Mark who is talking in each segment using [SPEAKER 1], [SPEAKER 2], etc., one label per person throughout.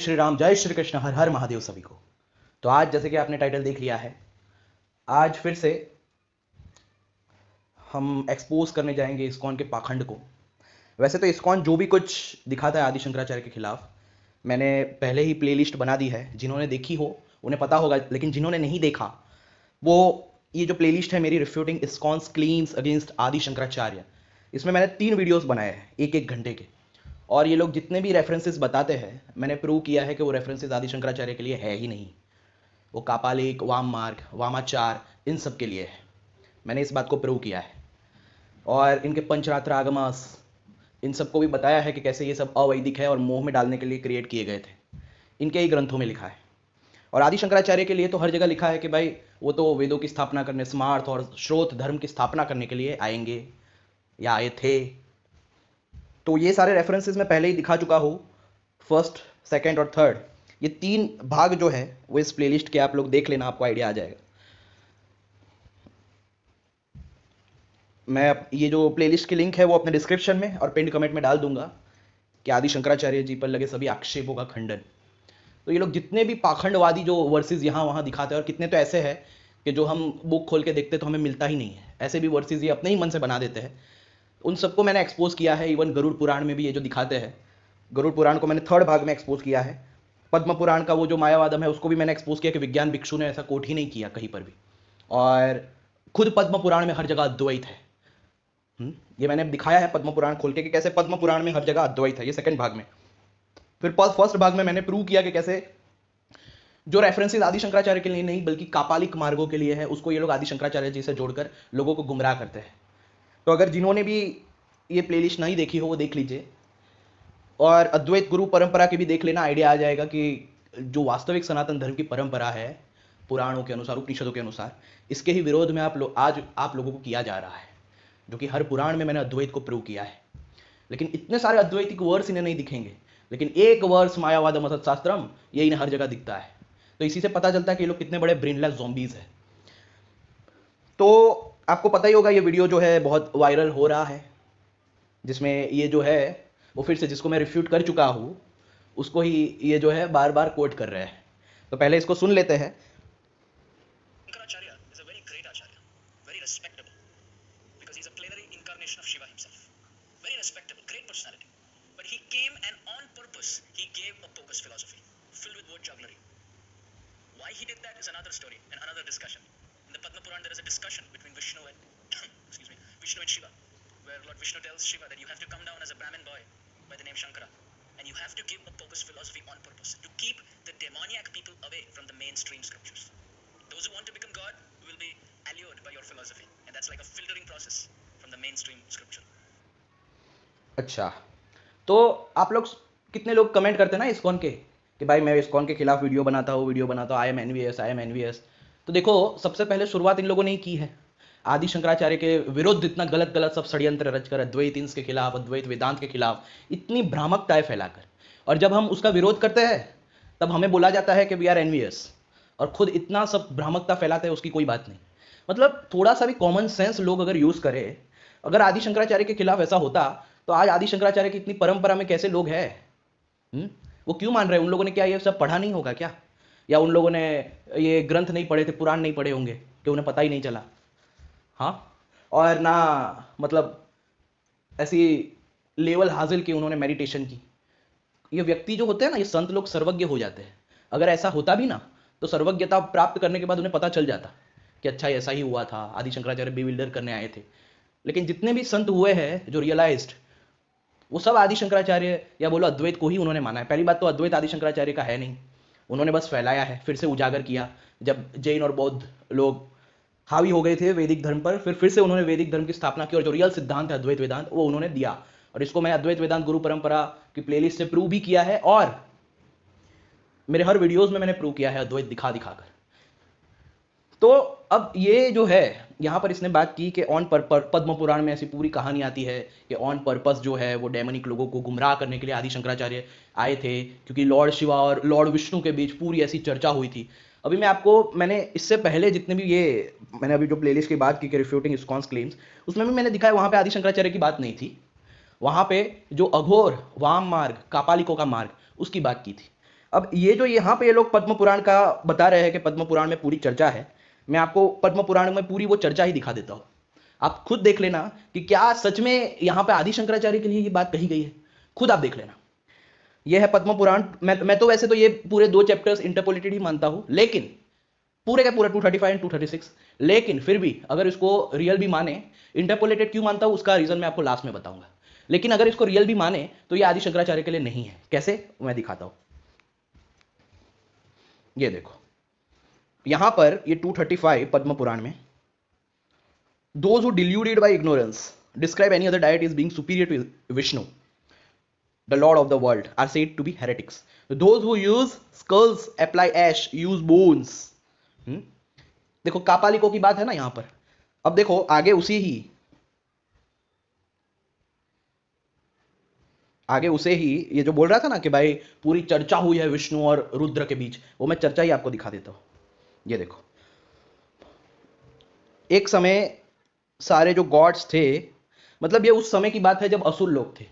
[SPEAKER 1] श्री राम, जय श्री कृष्ण, हर हर महादेव सभी को। तो आज जैसे कि आपने टाइटल देख लिया है, आज फिर से हम एक्सपोज करने जाएंगे इस्कॉन के पाखंड को। वैसे तो इस्कॉन जो भी कुछ दिखाता है आदि शंकराचार्य के खिलाफ, मैंने पहले ही प्लेलिस्ट बना दी है। जिन्होंने देखी हो उन्हें पता होगा, लेकिन जिन्होंने नहीं देखा वो, ये जो प्लेलिस्ट है मेरी रिफ्यूटिंग इस्कॉन्स क्लेम्स अगेंस्ट आदि शंकराचार्य, इसमें मैंने 3 वीडियोस बनाए हैं एक एक घंटे के। और ये लोग जितने भी रेफरेंसेस बताते हैं, मैंने प्रूव किया है कि वो रेफरेंसेस आदि शंकराचार्य के लिए है ही नहीं। वो कापालिक, वाम मार्ग, वामाचार, इन सब के लिए है। मैंने इस बात को प्रूव किया है। और इनके पंचरात्र आगमास, इन सबको भी बताया है कि कैसे ये सब अवैदिक है और मोह में डालने के लिए क्रिएट किए गए थे। इनके ही ग्रंथों में लिखा है। और आदि शंकराचार्य के लिए तो हर जगह लिखा है कि भाई वो तो वेदों की स्थापना करने, स्मार्थ और श्रोत धर्म की स्थापना करने के लिए आएंगे या आए थे। तो ये सारे रेफरेंसेस मैं पहले ही दिखा चुका हूँ, फर्स्ट, सेकंड और थर्ड। ये 3 भाग जो है वो इस प्लेलिस्ट के आप लोग देख लेना, आपको आइडिया आ जाएगा। मैं ये जो प्लेलिस्ट की लिंक है वो अपने डिस्क्रिप्शन में और पिंड कमेंट में डाल दूंगा कि आदि शंकराचार्य जी पर लगे सभी आक्षेपों का खंडन। तो ये लोग जितने भी पाखंडवादी जो वर्सेस यहाँ वहाँ दिखाते हैं, और कितने तो ऐसे हैं कि जो हम बुक खोल के देखते तो हमें मिलता ही नहीं है, ऐसे भी वर्सेस ये अपने ही मन से बना देते हैं। उन सबको मैंने एक्सपोज किया है। इवन गरुड़ पुराण में भी ये जो दिखाते हैं, गरुड़ पुराण को मैंने 3rd भाग में एक्सपोज किया है। पद्म पुराण का वो जो मायावादम है उसको भी मैंने एक्सपोज किया कि विज्ञान भिक्षु ने ऐसा कोट ही नहीं किया कहीं पर भी। और खुद पद्म पुराण में हर जगह अद्वैत है। ये मैंने दिखाया है पद्म पुराण खोल के कि कैसे पद्म पुराण में हर जगह अद्वैत है। ये 2nd भाग में। फिर फर्स्ट भाग में मैंने प्रूव किया कि कैसे जो रेफरेंसेस आदि शंकराचार्य के लिए नहीं बल्कि कापालिक मार्गों के लिए है, उसको ये लोग आदि शंकराचार्य जी से जोड़कर लोगों को गुमराह करते हैं। तो अगर जिन्होंने भी ये प्लेलिस्ट नहीं देखी हो वो देख लीजिए, और अद्वैत गुरु परंपरा की भी देख लेना, आइडिया आ जाएगा कि जो वास्तविक सनातन धर्म की परंपरा है पुराणों के अनुसार, उपनिषदों के अनुसार, इसके ही विरोध में आज आप लोगों को किया जा रहा है, जो कि हर पुराण में मैंने अद्वैत को प्रूव किया है। लेकिन इतने सारे अद्वैतिक वर्स इन्हें नहीं दिखेंगे, लेकिन एक वर्स मायावादम असतशास्त्रम ये इन्हें हर जगह दिखता है। तो इसी से पता चलता है कि ये लोग कितने बड़े ब्रेनलेस ज़ॉम्बीज हैं। तो आपको पता ही होगा ये वीडियो जो है बहुत वायरल हो रहा है, जिसमें ये जो है वो फिर से जिसको मैं रिफ्यूट कर चुका हूँ उसको ही ये जो है बार बार कोट कर रहे हैं। तो पहले इसको सुन लेते हैं।
[SPEAKER 2] Shankaracharya is a very great acharya, very respectable, because he's a plenary incarnation of Shiva himself. Very respectable, great personality. But he came and on purpose he gave a bogus philosophy filled with word jugglery. Why he did that is another story and another discussion. In the Padma Puran there is a discussion between Vishnu and Vishnu and Shiva, where Lord Vishnu tells Shiva that you have to come down as a Brahmin boy by the name Shankara, and you have to give a bogus philosophy on purpose to keep the demoniac people away from the mainstream scriptures. Those who want to become God will be allured by your philosophy, and that's like a filtering process from the mainstream scripture.
[SPEAKER 1] अच्छा, तो आप लोग कितने लोग comment करते हैं ना ISKCON के कि भाई मैं इस्कॉन के खिलाफ वीडियो बनाता हूँ, I am NVS, I am NVS. तो देखो, सबसे पहले शुरुआत इन लोगों ने ही की है। आदि शंकराचार्य के विरुद्ध इतना गलत गलत सब षड्यंत्र रचकर, अद्वैत इंस के खिलाफ, अद्वैत वेदांत के खिलाफ इतनी भ्रामकताएं फैलाकर, और जब हम उसका विरोध करते हैं तब हमें बोला जाता है कि वी आर एनवीएस, और खुद इतना सब भ्रामकता फैलाते हैं उसकी कोई बात नहीं। मतलब थोड़ा सा भी कॉमन सेंस लोग अगर यूज करें, अगर आदि शंकराचार्य के खिलाफ ऐसा होता तो आज आदि शंकराचार्य की इतनी परंपरा में कैसे लोग हैं? वो क्यों मान रहे हैं? उन लोगों ने क्या ये सब पढ़ा नहीं होगा क्या? या उन लोगों ने ये ग्रंथ नहीं पढ़े थे, पुराण नहीं पढ़े होंगे कि उन्हें पता ही नहीं चला? हाँ, और ना मतलब ऐसी लेवल हासिल की उन्होंने मेडिटेशन की। ये व्यक्ति जो होते हैं ना, ये संत लोग सर्वज्ञ हो जाते हैं। अगर ऐसा होता भी ना तो सर्वज्ञता प्राप्त करने के बाद उन्हें पता चल जाता कि अच्छा ऐसा ही हुआ था, आदि शंकराचार्य बिल्डर करने आए थे। लेकिन जितने भी संत हुए हैं जो रियलाइज्ड, वो सब आदि शंकराचार्य या बोलो अद्वैत को ही उन्होंने माना है। पहली बात तो अद्वैत आदि शंकराचार्य का है नहीं, उन्होंने बस फैलाया है, फिर से उजागर किया। जब जैन और बौद्ध लोग हावी हो गए थे वैदिक धर्म पर, फिर से उन्होंने वैदिक धर्म की स्थापना की, और जो रियल सिद्धांत है अद्वैत वेदांत वो उन्होंने दिया। और इसको मैं अद्वैत वेदांत गुरु परंपरा की प्लेलिस्ट से प्रूव भी किया है, और मेरे हर वीडियोस में मैंने प्रूव किया है अद्वैत दिखा दिखाकर। तो अब ये जो है यहाँ पर इसने बात की कि ऑन पद्म पुराण में ऐसी पूरी कहानी आती है कि ऑन पर्पस जो है वो डेमनिक लोगों को गुमराह करने के लिए आदि शंकराचार्य आए थे, क्योंकि लॉर्ड शिवा और लॉर्ड विष्णु के बीच पूरी ऐसी चर्चा हुई थी। अभी मैंने इससे पहले जितने भी मैंने अभी जो प्लेलिस्ट की बात की कि रिफ्यूटिंग इस्कॉन्स क्लेम्स, उसमें भी मैंने दिखाया वहाँ पे आदि शंकराचार्य की बात नहीं थी। वहाँ पे जो अघोर, वाम मार्ग, कापालिकों का मार्ग, उसकी बात की थी। अब ये जो यहाँ पे ये लोग पद्म पुराण का बता रहे हैं कि पद्म पुराण में पूरी चर्चा है, मैं आपको पद्म पुराण में पूरी वो चर्चा ही दिखा देता हूँ। आप खुद देख लेना कि क्या सच में यहाँ पे आदि शंकराचार्य के लिए ये बात कही गई है, खुद आप देख लेना। ये है पद्म पुराण। मैं तो वैसे तो ये पूरे 2 चैप्टर्स इंटरपोलेटेड ही मानता हूं, लेकिन पूरे का पूरा 235 एंड 236, लेकिन फिर भी अगर इसको रियल भी माने, इंटरपोलेटेड क्यों मानता हूं उसका रीजन मैं आपको लास्ट में बताऊंगा। लेकिन अगर इसको रियल भी माने तो ये आदि शंकराचार्य के लिए नहीं है। कैसे, मैं दिखाता हूं। ये देखो यहां पर ये 235 पद्म पुराण में, those who deluded by ignorance describe any other deity is being superior to Vishnu the lord of the world are said to be heretics. Those who use skulls, apply ash, use bones. देखो कापालिकों की बात है ना यहां पर। अब देखो आगे उसे ही ये जो बोल रहा था ना कि भाई पूरी चर्चा हुई है विष्णु और रुद्र के बीच, वो मैं चर्चा ही आपको दिखा देता हूं। ये देखो, एक समय सारे जो गॉड्स थे, मतलब ये उस समय की बात है जब असुर लोग थे।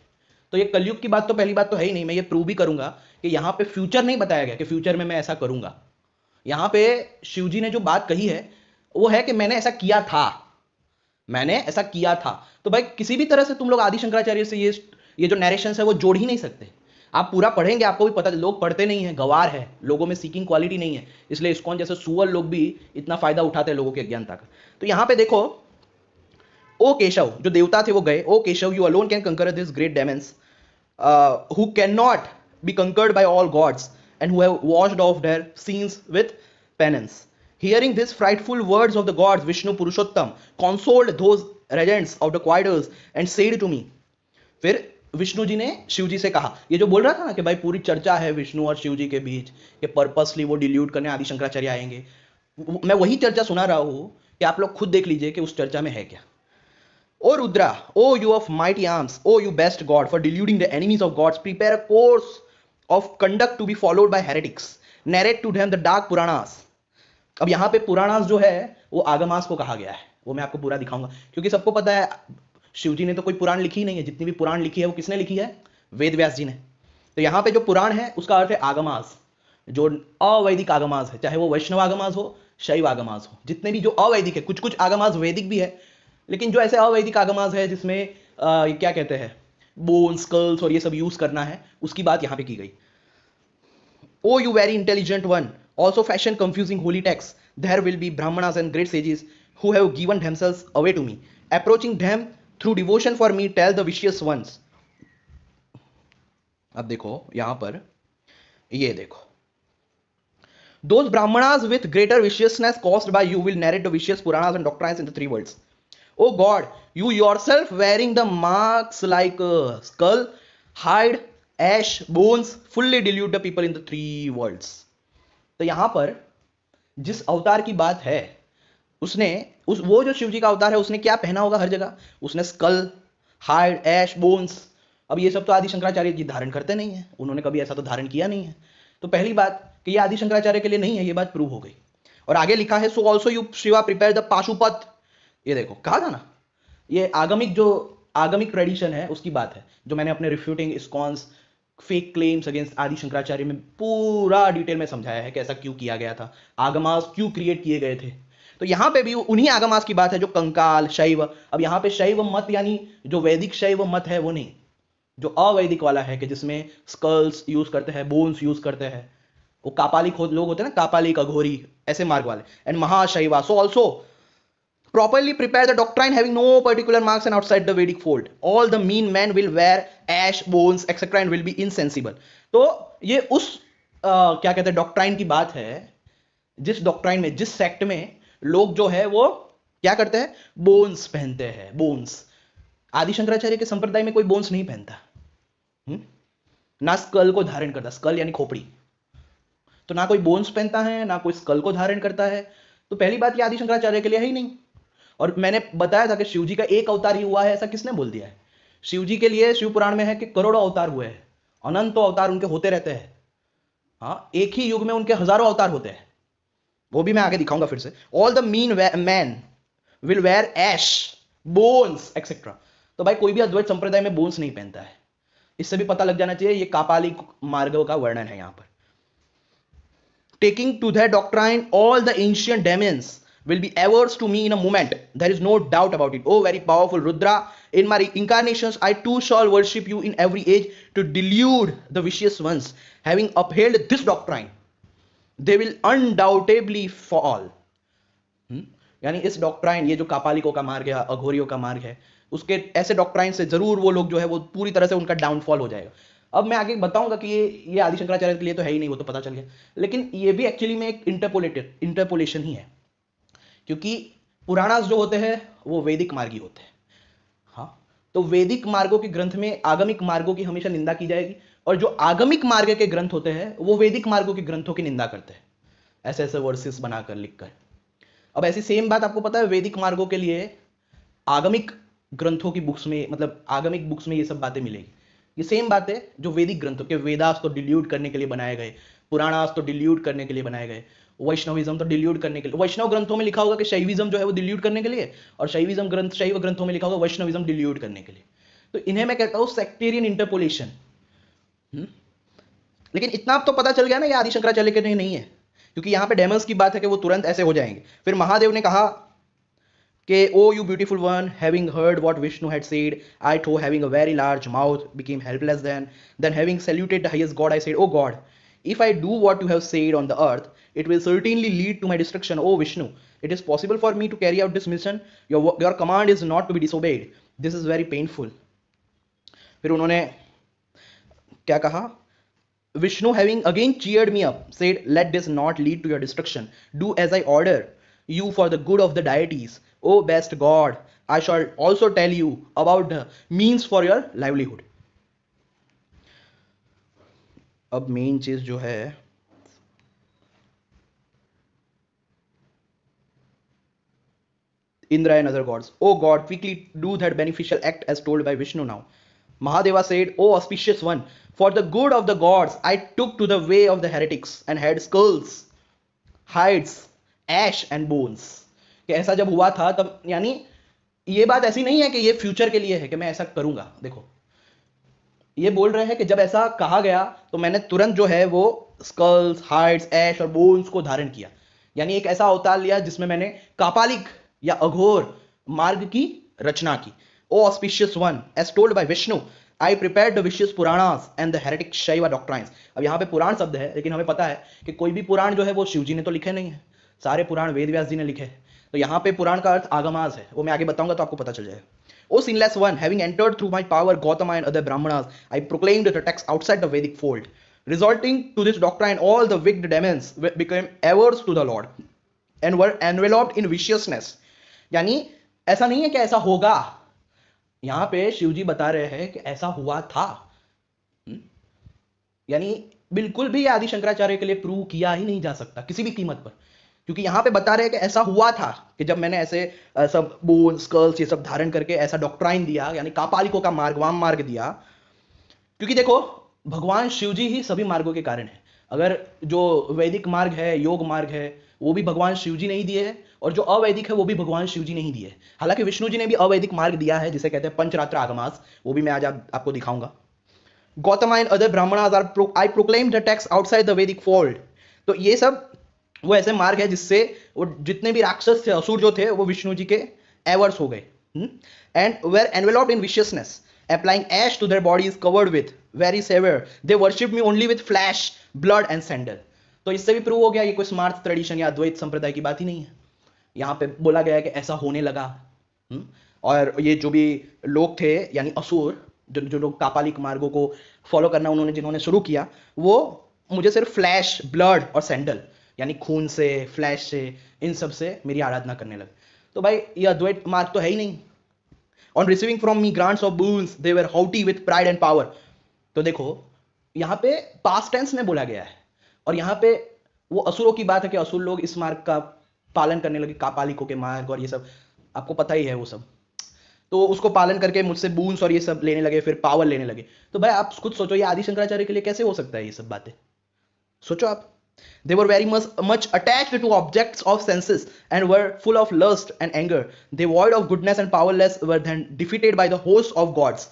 [SPEAKER 1] तो ये कलयुग की बात तो पहली बात तो है ही नहीं। मैं ये प्रूव भी करूंगा कि यहां पे फ्यूचर नहीं बताया गया कि फ्यूचर में मैं ऐसा करूंगा। यहां पे शिव जी ने जो बात कही है वो है कि मैंने ऐसा किया था। तो भाई किसी भी तरह से तुम लोग आदि शंकराचार्य से ये जो नरेशन है वो जोड़ ही नहीं सकते। आप पूरा पढ़ेंगे आपको भी पता, लोग पढ़ते नहीं है, गवार है, लोगों में सीकिंग क्वालिटी नहीं है, इसलिए इस्कॉन जैसे सुअर लोग भी इतना फायदा उठाते हैं लोगों की अज्ञानता का। तो यहां पे देखो, ओ केशव, जो देवता थे वो गए, ओ केशव यू अलोन कैन कंकर this great Demons who cannot be conquered by all gods and who have washed off their sins with penance. Hearing these frightful words of the gods, Vishnu Purushottam consoled those regents of the quiders and said to me. फिर विष्णु जी ने शिव जी से कहा, ये जो बोल रहा था ना कि भाई पूरी चर्चा है विष्णु और शिव जी के बीच, कि पर्पसली वो डिल्यूट करने आदि शंकराचार्य आएंगे, मैं वही चर्चा सुना रहा हूं कि आप लोग खुद देख लीजिए कि उस चर्चा में है क्या। O Rudra, O you of mighty arms, O you best God, for deluding the enemies of gods, prepare a course of conduct to be followed by heretics. Narrate to them the dark Puranas. अब यहाँ पे पुराणास जो है वो आगमास को कहा गया है, वो मैं आपको पूरा दिखाऊंगा, क्योंकि सबको पता है शिव जी ने तो कोई पुराण लिखी नहीं है। जितनी भी पुराण लिखी है वो किसने लिखी है? वेद व्यास जी ने। तो यहाँ पे जो पुराण है उसका अर्थ है आगमास, जो अवैदिक आगमास है, चाहे वो वैष्णव आगमास हो, शैव आगमास हो, जितने भी जो अवैदिक है, कुछ कुछ आगमास वैदिक भी है, लेकिन जो ऐसे अवैदिक आगमास है जिसमें क्या कहते हैं बोन्स, स्कल्स और ये सब यूज करना है, उसकी बात यहां पे की गई। O you very intelligent one, also fashion confusing holy texts, there will be Brahmanas and great sages who have given themselves away to me, approaching them through devotion for me, tell the vicious ones. अब देखो यहां पर, ये देखो, those brahmanas with greater viciousness caused by you will narrate the vicious Puranas and doctrines in the 3 worlds. Oh God, you yourself wearing the marks like skull, hide, ash, bones, fully delude the people in the 3 worlds. तो यहां पर जिस अवतार की बात है, उसने वो जो शिव जी का अवतार है उसने क्या पहना होगा हर जगह? उसने स्कल, हाइड, एश, बोन्स। अब ये सब तो आदि शंकराचार्य जी धारण करते नहीं है, उन्होंने कभी ऐसा तो धारण किया नहीं है। तो पहली बात कि ये आदि शंकराचार्य के लिए नहीं है, ये बात प्रूव हो गई। और आगे लिखा है, so also you Shiva prepare the Pashupata. ये देखो कहा था ना, ये आगमिक ट्रेडिशन है उसकी बात है, जो मैंने अपने रिफ्यूटिंग इस्कॉन्स fake claims against Adi Shankaracharya में पूरा डिटेल में समझाया है कि ऐसा क्यों किया गया था, आगमास क्यों क्रिएट किए गए थे। तो यहां पे भी उन्हीं आगमास की बात है जो कंकाल, शैव। अब यहां पे शैव मत यानी जो वैदिक शैव मत है वो नहीं, जो अवैदिक वाला है कि जिसमें स्कल्स यूज करते हैं, बोन्स यूज करते हैं, वो कापालिक लोग होते हैं ना, कापालिक, अघोरी, ऐसे मार्ग वाले। And Mahashaiva, so also properly prepare the doctrine having no particular marks and outside the Vedic fold. All the mean men will wear ash, bones, etc. and will be insensible. तो ये उस क्या कहते हैं डॉक्ट्राइन की बात है, जिस डॉक्ट्राइन में, जिस सेक्ट में लोग जो है वो क्या करते हैं, बोन्स पहनते हैं, बोन्स। आदि शंकराचार्य के संप्रदाय में कोई बोन्स नहीं पहनता, ना स्कल को धारण करता, स्कल यानी खोपड़ी, तो ना कोई बोन्स पहनता है, ना कोई स्कल को धारण करता है। तो पहली बात ये आदि शंकराचार्य के लिए है ही नहीं। और मैंने बताया था कि शिव जी का एक अवतार ही हुआ है, ऐसा किसने बोल दिया है? शिव जी के लिए शिव पुराण में है कि करोड़ों अवतार हुए हैं, अनंतों अवतार उनके होते रहते हैं। हाँ, एक ही युग में उनके हजारों अवतार होते हैं, वो भी मैं आगे दिखाऊंगा फिर से। All the mean man will wear ash, bones etcetera. तो भाई कोई भी अद्वैत संप्रदाय में बोन्स नहीं पहनता है, इससे भी पता लग जाना चाहिए ये कापालिक मार्गों का वर्णन है यहाँ पर। taking to their doctrine all the ancient demons will be averse to me in a moment. There is no doubt about it. Oh, very powerful Rudra, in my incarnations I too shall worship you in every age to delude the vicious ones. Having upheld this doctrine, they will undoubtedly fall. यानी इस doctrine, ये जो कापालिकों का मार्ग है, अघोरियों का मार्ग है, उसके ऐसे डॉक्ट्राइन से जरूर वो लोग जो है वो पूरी तरह से उनका डाउनफॉल हो जाएगा. अब मैं आगे बताऊंगा कि ये आदि शंकराचार्य के लिए तो है ही नहीं, वो तो पता चल गया, लेकिन ये भी एक्चुअली में एक इंटरपोलेशन ही है, क्योंकि पुराणास जो होते हैं वो वैदिक मार्गी होते हैं. हाँ, तो वैदिक मार्गों के ग्रंथ में आगमिक मार्गों की हमेशा निंदा की जाएगी, और जो आगमिक मार्ग के ग्रंथ होते हैं वो वैदिक मार्गों के ग्रंथों की निंदा करते हैं, ऐसे ऐसे वर्सेस बनाकर लिखकर. अब ऐसी सेम बात आपको पता है वैदिक मार्गों के लिए आगमिक ग्रंथों की बुक्स में, मतलब आगमिक बुक्स में ये सब बातें मिलेगी. ये सेम बात है जो वैदिक ग्रंथों के, वेदास तो डिल्यूट करने के लिए बनाए गए, पुराणास तो डिल्यूट करने के लिए बनाए गए, वैष्णविज्म तो डिल्यूट करने के लिए. वैष्णव ग्रंथों में लिखा होगा कि शैविज्म जो है वो डिल्यूट करने के लिए, और शैव ग्रंथों में लिखा होगा वैष्णविज्म डिल्यूट करने के लिए. तो इन्हें मैं कहता हूं सेक्टेरियन इंटरपोलेशन. लेकिन इतना अब तो पता चल गया ना ये आदि शंकराचार्य के नहीं है, क्योंकि यहां पे डेमंस की बात है कि वो तुरंत ऐसे हो जाएंगे. फिर महादेव ने कहा कि O you beautiful one, having heard what Vishnu had said, I too having a very large mouth became helpless. Then having saluted the highest god I said, O god, if I do what you have said on the earth, it will certainly lead to my destruction. Oh Vishnu, it is possible for me to carry out this mission. Your command is not to be disobeyed. This is very painful. फिर उन्होंने क्या कहा? Vishnu, having again cheered me up, said, let this not lead to your destruction. Do as I order you for the good of the deities. Oh best God, I shall also tell you about the means for your livelihood. अब main चीज जो है, Indra and other gods. Oh God, quickly do that beneficial act as told by Vishnu now. Mahadeva said, oh auspicious one, for the good of the gods, I took to the way of the heretics and had skulls, hides, ash and bones. कि ऐसा जब हुआ था तब, यानी ये बात ऐसी नहीं है कि ये फ्यूचर के लिए है कि मैं ऐसा करूंगा. देखो, ये बोल रहे हैं कि जब ऐसा कहा गया तो मैंने तुरंत जो है वो स्कल्स, हाइड्स, ऐश और बोन्स को धारण किया. यानी एक ऐसा अवतार लिया जिसमें मैंने कापालिक या अघोर मार्ग की रचना की. O auspicious one, as told by Vishnu, I prepared the vicious Puranas and the heretic Shaiva doctrines. अब यहाँ पे पुराण शब्द है, लेकिन हमें पता है कि कोई भी पुराण जो है वो शिव जी ने तो लिखे नहीं है, सारे पुराण वेद व्यास जी ने लिखे. तो यहाँ पे पुराण का अर्थ आगमास है, वो मैं आगे बताऊंगा तो आपको पता चल जाएगा. O sinless one, having entered through my power Gautama and other Brahmanas, I proclaimed the text outside the Vedic fold. Resulting to this doctrine, all the wicked demons became averse to the Lord and were enveloped in viciousness. यानी ऐसा नहीं है कि ऐसा होगा, यहां पे शिव जी बता रहे हैं कि ऐसा हुआ था. यानी बिल्कुल भी आदि शंकराचार्य के लिए प्रूव किया ही नहीं जा सकता किसी भी कीमत पर, क्योंकि यहां पे बता रहे हैं कि ऐसा हुआ था कि जब मैंने ऐसे सब बोन, स्कल्स, ये सब धारण करके ऐसा डॉक्ट्राइन दिया, यानी कापालिकों का मार्ग, वाम मार्ग दिया. क्योंकि देखो, भगवान शिव जी ही सभी मार्गों के कारण है. अगर जो वैदिक मार्ग है, योग मार्ग है, वो भी भगवान शिव जी ने ही दिए है, और जो अवैदिक है वो भी भगवान शिव जी ने ही दिए. हालांकि विष्णु जी ने भी अवैदिक मार्ग दिया है, जिसे कहते हैं पंचरात्र आगमास, वो भी मैं आज आपको दिखाऊंगा. Gautama and other Brahmanas are I proclaim the text outside the Vedic fold. तो ये सब वो ऐसे मार्ग है जिससे वो जितने भी राक्षस थे, असुर जो थे, वो विष्णु जी के एवर्स हो गए. And were enveloped in viciousness, applying ash to their bodies covered with very severe, they worship me only with flesh, blood and sandal. तो इससे भी प्रूव हो गया ये कोई स्मार्ट ट्रेडिशन या द्वैत संप्रदाय की बात ही नहीं है. यहाँ पे बोला गया है कि ऐसा होने लगा. और ये जो भी लोग थे, यानी असुर, जो लोग कापालिक मार्गों को फॉलो करना जिन्होंने शुरू किया, वो मुझे सिर्फ फ्लैश, ब्लड और सैंडल, यानी खून से, फ्लैश से, इन सब से मेरी आराधना करने लगे. तो भाई ये अद्वैत मार्ग तो है ही नहीं. On receiving from me grants of boons, they were haughty with pride and power. तो देखो, यहाँ पे पास्ट टेंस में बोला गया है, और यहाँ पे वो असुरों की बात है कि असुर लोग इस मार्ग का पालन करने लगे, कापालिकों के मार्ग और ये सब आपको पता ही है वो सब. तो उसको पालन करके मुझसे बून्स और ये सब लेने लगे, फिर पावर लेने लगे. तो भाई आप खुद सोचो, ये आदि शंकराचार्य के लिए कैसे हो सकता है ये सब बातें? सोचो आप. They were very much attached to objects of senses and were full of lust and anger. They void of goodness and powerless were then defeated by the host of gods.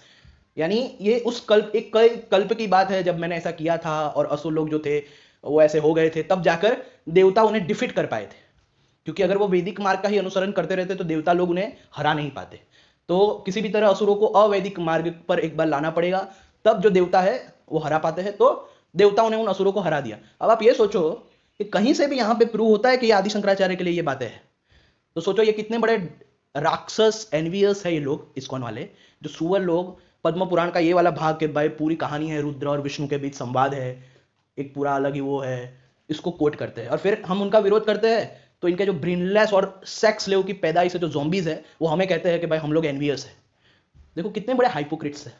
[SPEAKER 1] यानी ये उस एक कल्प की बात है जब मैंने ऐसा किया था, और असुर लोग जो थे वो ऐसे हो गए थे, तब जाकर देवता उन्हें डिफीट कर पाए थे। क्योंकि अगर वो वैदिक मार्ग का ही अनुसरण करते रहते तो देवता लोग उन्हें हरा नहीं पाते। तो किसी भी तरह असुरों को अवैदिक मार्ग पर एक बार लाना पड़ेगा, तब जो देवता है वो हरा पाते हैं। तो देवताओं ने उन असुरों को हरा दिया। अब आप ये सोचो कि कहीं से भी यहां पे प्रूव होता है कि आदि शंकराचार्य के लिए ये बातें हैं। तो सोचो ये कितने बड़े राक्षस एनवियस है ये लोग, इस्कॉन वाले, जो सुअर लोग। पद्म पुराण का ये वाला भाग के भाई पूरी कहानी है, रुद्र और विष्णु के बीच संवाद है, एक पूरा अलग ही वो है, इसको कोट करते हैं। और फिर हम उनका विरोध करते हैं तो इनके जो ब्रेनलेस और सेक्स लेव की पैदाइश से जो zombies है वो हमें कहते हैं कि भाई हम लोग एनवियस है। देखो कितने बड़े हाइपोक्रिट्स है।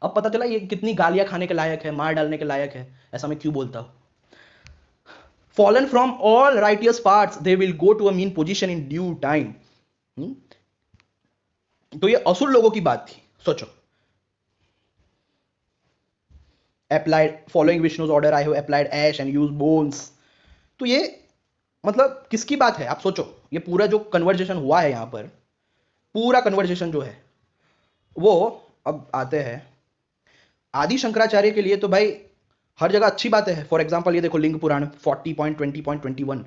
[SPEAKER 1] अब पता चला ये कितनी गालियां खाने के लायक है, मार डालने के लायक है। ऐसा मैं क्यों बोलता हूं? Fallen from all righteous paths, they will go to a mean position in due time. तो ये असुर लोगों की बात थी। सोचो, applied following Vishnu's order I have applied ash and used bones. तो ये मतलब किसकी बात है? आप सोचो, ये पूरा जो कन्वर्जेशन हुआ है यहां पर, पूरा कन्वर्जेशन जो है वो, अब आते हैं आदि शंकराचार्य के लिए तो भाई हर जगह अच्छी बातें हैं। फॉर एग्जाम्पल ये देखो लिंग पुराण 40.20.21.1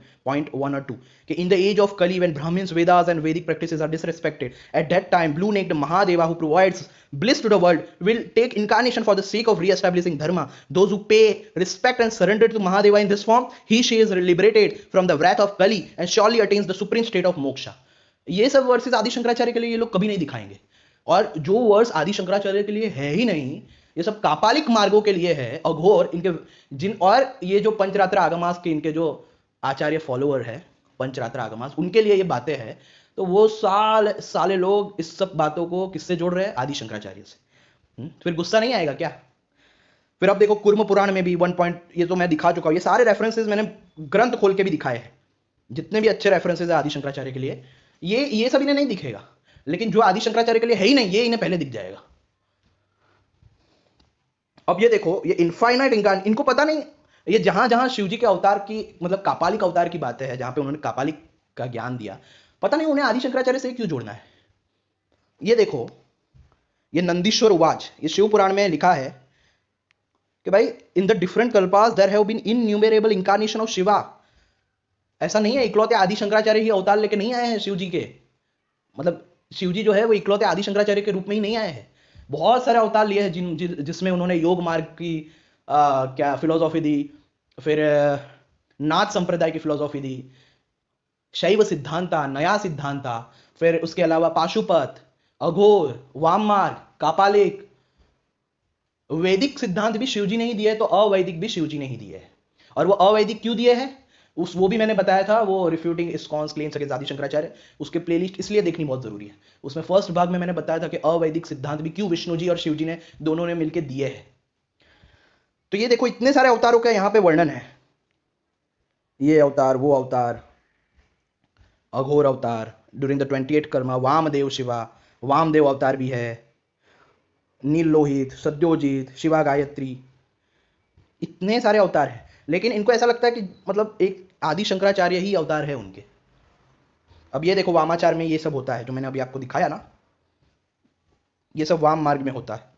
[SPEAKER 1] और 2 कि in the age of Kali when Brahmins Vedas and Vedic practices are disrespected at that time blue necked Mahadeva who provides bliss to the world will take incarnation for the sake of re-establishing dharma. Those who pay respect and surrender to Mahadeva in this form, he she is liberated from the wrath of Kali and surely attains the supreme state of moksha. ये सब versus आदि शंकराचार्य के लिए ये लोग कभी नहीं दिखाएंगे। और जो वर्स आदि शंकराचार्य के लिए है ही नहीं, ये सब कापालिक मार्गों के लिए है, अघोर इनके जिन, और ये जो पंचरात्र आगमास के इनके जो आचार्य फॉलोअर है पंचरात्र आगमास, उनके लिए ये बातें हैं। तो वो साले लोग इस सब बातों को किससे जोड़ रहे हैं? आदि शंकराचार्य से। फिर गुस्सा नहीं आएगा क्या? फिर अब देखो कुर्म पुराण में भी 1 पॉइंट, ये तो मैं दिखा चुका हूं, ये सारे रेफरेंसेस मैंने ग्रंथ खोल के भी दिखाए हैं, जितने भी अच्छे रेफरेंसेस है आदि शंकराचार्य के लिए, ये सब इन्हें नहीं दिखेगा। लेकिन जो आदि शंकराचार्य के लिए है ही नहीं, ये इन्हें पहले दिख जाएगा। अब ये देखो, ये इनफाइनाइट इंकार, इनको पता नहीं, ये जहां जहां शिव जी के अवतार की मतलब कापालिक अवतार की बातें है, जहां पे उन्होंने कापालिक का ज्ञान दिया, पता नहीं उन्हें आदि शंकराचार्य से क्यों जोड़ना है। ये देखो, ये नंदीश्वर उवाच, ये शिव पुराण में लिखा है कि भाई in the different kalpas there have been innumerable incarnation of Shiva. ऐसा नहीं है इकलौते आदि शंकराचार्य ही अवतार लेके नहीं आए हैं शिव जी के, मतलब शिव जी जो है वो इकलौते आदि शंकराचार्य के रूप में ही नहीं आए हैं। बहुत सारे अवतार लिए हैं जिसमें उन्होंने योग मार्ग की क्या फिलोसॉफी दी, फिर नाथ संप्रदाय की फिलोसॉफी दी, शैव सिद्धांता, नया सिद्धांता, फिर उसके अलावा पाशुपत, अघोर, वाम मार्ग, कापालिक। वैदिक सिद्धांत भी शिवजी नहीं दिए तो अवैदिक भी शिवजी नहीं दिए। और वो अवैदिक क्यों दिए हैं वो भी मैंने बताया था, वो refuting इस्कॉन्स claims against Adi Shankaracharya, उसके प्लेलिस्ट इसलिए देखनी बहुत जरूरी है। उसमें फर्स्ट भाग में मैंने बताया था कि अवैदिक सिद्धांत भी क्यों विष्णु जी और शिव जी ने दोनों ने मिलकर दिए हैं। तो ये देखो इतने सारे अवतारों का यहां पे वर्णन है, ये अवतार, वो अवतार, अघोर अवतार ड्यूरिंग द 28 कर्मा, वामदेव शिवा, वामदेव अवतार भी है, नील लोहित, सद्योजित, शिवा गायत्री, इतने सारे अवतार हैं। लेकिन इनको ऐसा लगता है कि मतलब एक आदि शंकराचार्य ही अवतार है उनके। अब ये देखो वामाचार में ये सब होता है जो मैंने अभी आपको दिखाया ना, ये सब वाम मार्ग में होता है,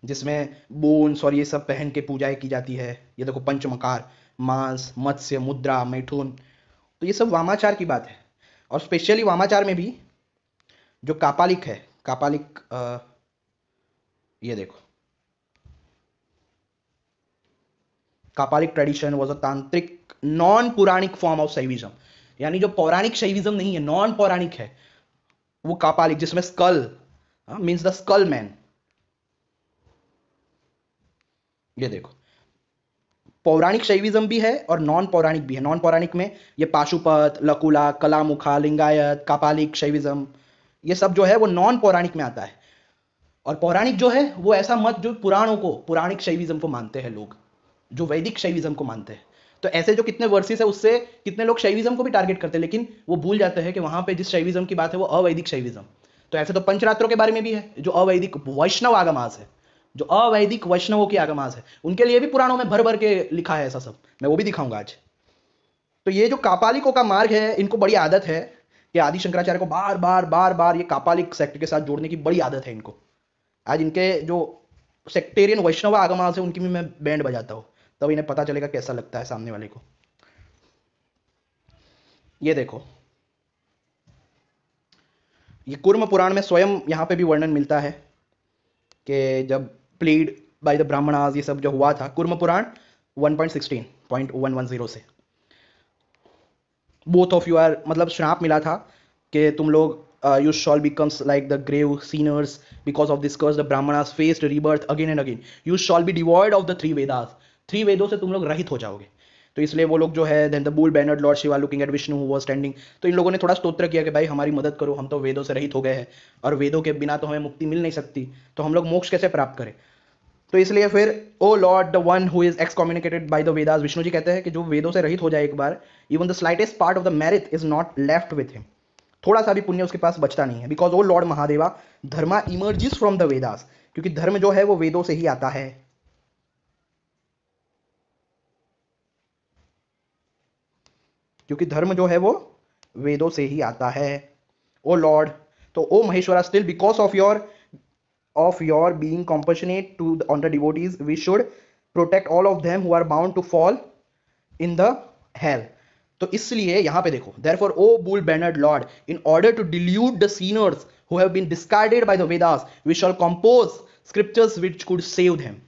[SPEAKER 1] जिसमें बोन्स और ये सब पहन के पूजाएं की जाती है। ये देखो पंचमकार, मांस, मत्स्य, मुद्रा, मैथुन, तो ये सब वामाचार की बात है। और स्पेशली वामाचार में भी जो कापालिक है, कापालिक ये देखो, कापालिक ट्रेडिशन वाज अ तांत्रिक नॉन पौराणिक फॉर्म ऑफ शैविज्म, यानी जो पौराणिक शैविज्म नहीं है, नॉन पौराणिक है वो कापालिक, जिसमें skull means the skull man. ये देखो पौराणिक शैविज्म भी है और नॉन पौराणिक भी है। नॉन पौराणिक में ये पाशुपत, लकुला, कलामुखा, लिंगायत, कापालिक शैविज्म, ये सब जो है वो नॉन पौराणिक में आता है। और पौराणिक जो है वो ऐसा मत जो पुराणों को, पौराणिक शैविज्म को मानते हैं लोग, जो वैदिक शैविज्म को मानते हैं। तो ऐसे जो कितने वर्सेस है उससे कितने लोग शैविज्म को भी टारगेट करते हैं, लेकिन वो भूल जाते हैं कि वहां पे जिस शैविज्म की बात है वो अवैदिक शैविज्म। तो ऐसे तो पंचरात्रों के बारे में भी है, जो अवैदिक वैष्णव आगमास है, जो अवैदिक वैष्णवों की आगमास है, उनके लिए भी पुराणों में भर भर के लिखा है ऐसा सब, मैं वो भी दिखाऊंगा आज। तो ये जो कापालिकों का मार्ग है, इनको बड़ी आदत है कि आदि शंकराचार्य को बार बार बार बार ये कापालिक सेक्ट के साथ जोड़ने की बड़ी आदत है इनको। आज इनके जो सेक्टेरियन वैष्णव आगमास है उनकी भी मैं बैंड बजाता हूँ, तब इन्हें पता चलेगा कैसा लगता है सामने वाले को। ये देखो, ये कुर्म पुराण में स्वयं यहाँ पे भी वर्णन मिलता है कि जब प्लीड बाय द ब्राह्मणास ये सब जो हुआ था, कुर्म पुराण 1.16.110 से, बोथ ऑफ यू आर, मतलब श्राप मिला था कि तुम लोग you shall becomes like the grave sinners because of this curse the Brahmanas faced rebirth again and again, you shall be devoid of the 3 Vedas, 3 वेदों से तुम लोग रहित हो जाओगे। तो इसलिए वो लोग जो है, then the bull bannered lord Shiva looking at Vishnu who was standing, तो इन लोगों ने थोड़ा स्तोत्र किया कि भाई हमारी मदद करो, हम तो वेदों से रहित हो गए हैं और वेदों के बिना तो हमें मुक्ति मिल नहीं सकती, तो हम लोग मोक्ष कैसे प्राप्त करें। तो इसलिए फिर O lord the one who is excommunicated by the Vedas, Vishnu ji कहते हैं कि जो वेदों से रहित हो जाए एक बार, even the slightest part of the merit is not left with him, थोड़ा सा भी पुण्य उसके पास बचता नहीं है। Because O lord Mahadeva dharma emerges from the Vedas, क्योंकि धर्म जो है वो वेदों से ही आता है। क्योंकि धर्म जो है वो वेदों से ही आता है। ओ लॉर्ड, तो O Maheshwara, still because of your being compassionate on the devotees, we should protect all of them who are bound to fall in the hell. तो इसलिए यहां पे देखो, therefore O bull bannered lord, in order to delude the sinners who have been discarded by the Vedas, we shall compose scriptures which could save them.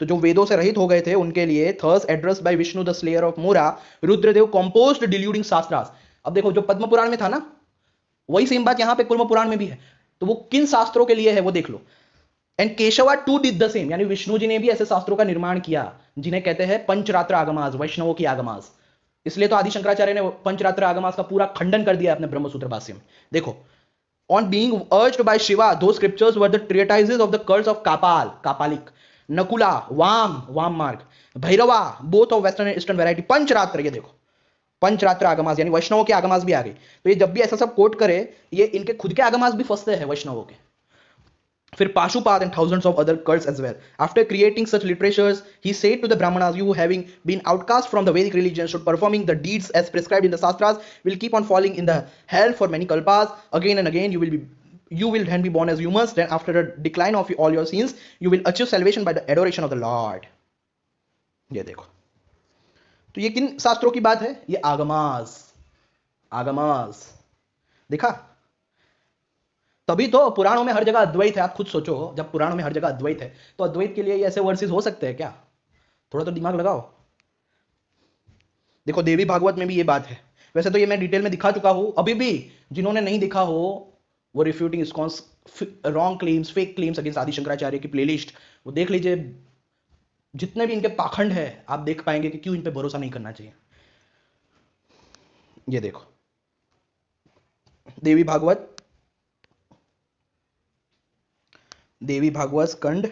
[SPEAKER 1] तो जो वेदों से रहित हो गए थे उनके लिए, thus addressed by Vishnu the slayer of Mura, Rudradev composed deluding shastras. अब देखो, जो पद्म पुराण में था ना, वही सेम बात यहां पे कुर्म पुराण में भी है। तो वो किन शास्त्रों के लिए है वो देख लो। And Keshava too did the same, यानी विष्णु जी ने भी ऐसे शास्त्रों का निर्माण किया जिन्हें कहते हैं पंचरात्र आगमास, वैष्णवों की आगमास। इसलिए तो आदि शंकराचार्य ने पंचरात्र आगमास का पूरा खंडन कर दिया अपने ब्रह्मसूत्र भाष्य में। देखो, on being urged by Shiva, those scriptures were the treatises of the curse of Kapala, Kapalika, Nakula, Vama Marga, Bhairava, both of western and eastern variety, Pancharatra, ये देखो पंचरात्र आगमास, यानी वैष्णवों के आगमास भी आ गई। तो ये जब भी ऐसा सब कोट करे, ये इनके खुद के आगमास भी फंसते हैं वैष्णवों के। फिर पाशुपाद and thousands of other cults as well. After creating such literatures, he said to the Brahmanas, you having been outcast from the Vedic religion, should performing the deeds as prescribed in the Shastras, will keep on falling in the hell for many kalpas. Again and again, you will then be born as humans. Then after the decline of all your sins, you will achieve salvation by the adoration of the Lord. ये देखो, तो ये किन शास्त्रों की बात है? ये आगमास, आगमास, देखा? तभी तो पुराणों में हर जगह अद्वैत है। आप खुद सोचो, जब पुराणों में हर जगह अद्वैत है, तो अद्वैत के लिए ये ऐसे वर्सेस हो सकते हैं क्या? थोड़ा तो दिमाग लगाओ। देखो, देवी भागवत में भी ये बात है। वैसे तो ये मैं डिटेल में दिखा चुका हूं, अभी भी जिन्होंने नहीं दिखा हो वो refuting ISKCON's wrong claims, fake claims against Adi Shankaracharya की प्लेलिस्ट वो देख लीजिए। जितने भी इनके पाखंड है आप देख पाएंगे कि क्यों इन पे भरोसा नहीं करना चाहिए। ये देखो, देवी भागवत स्कंड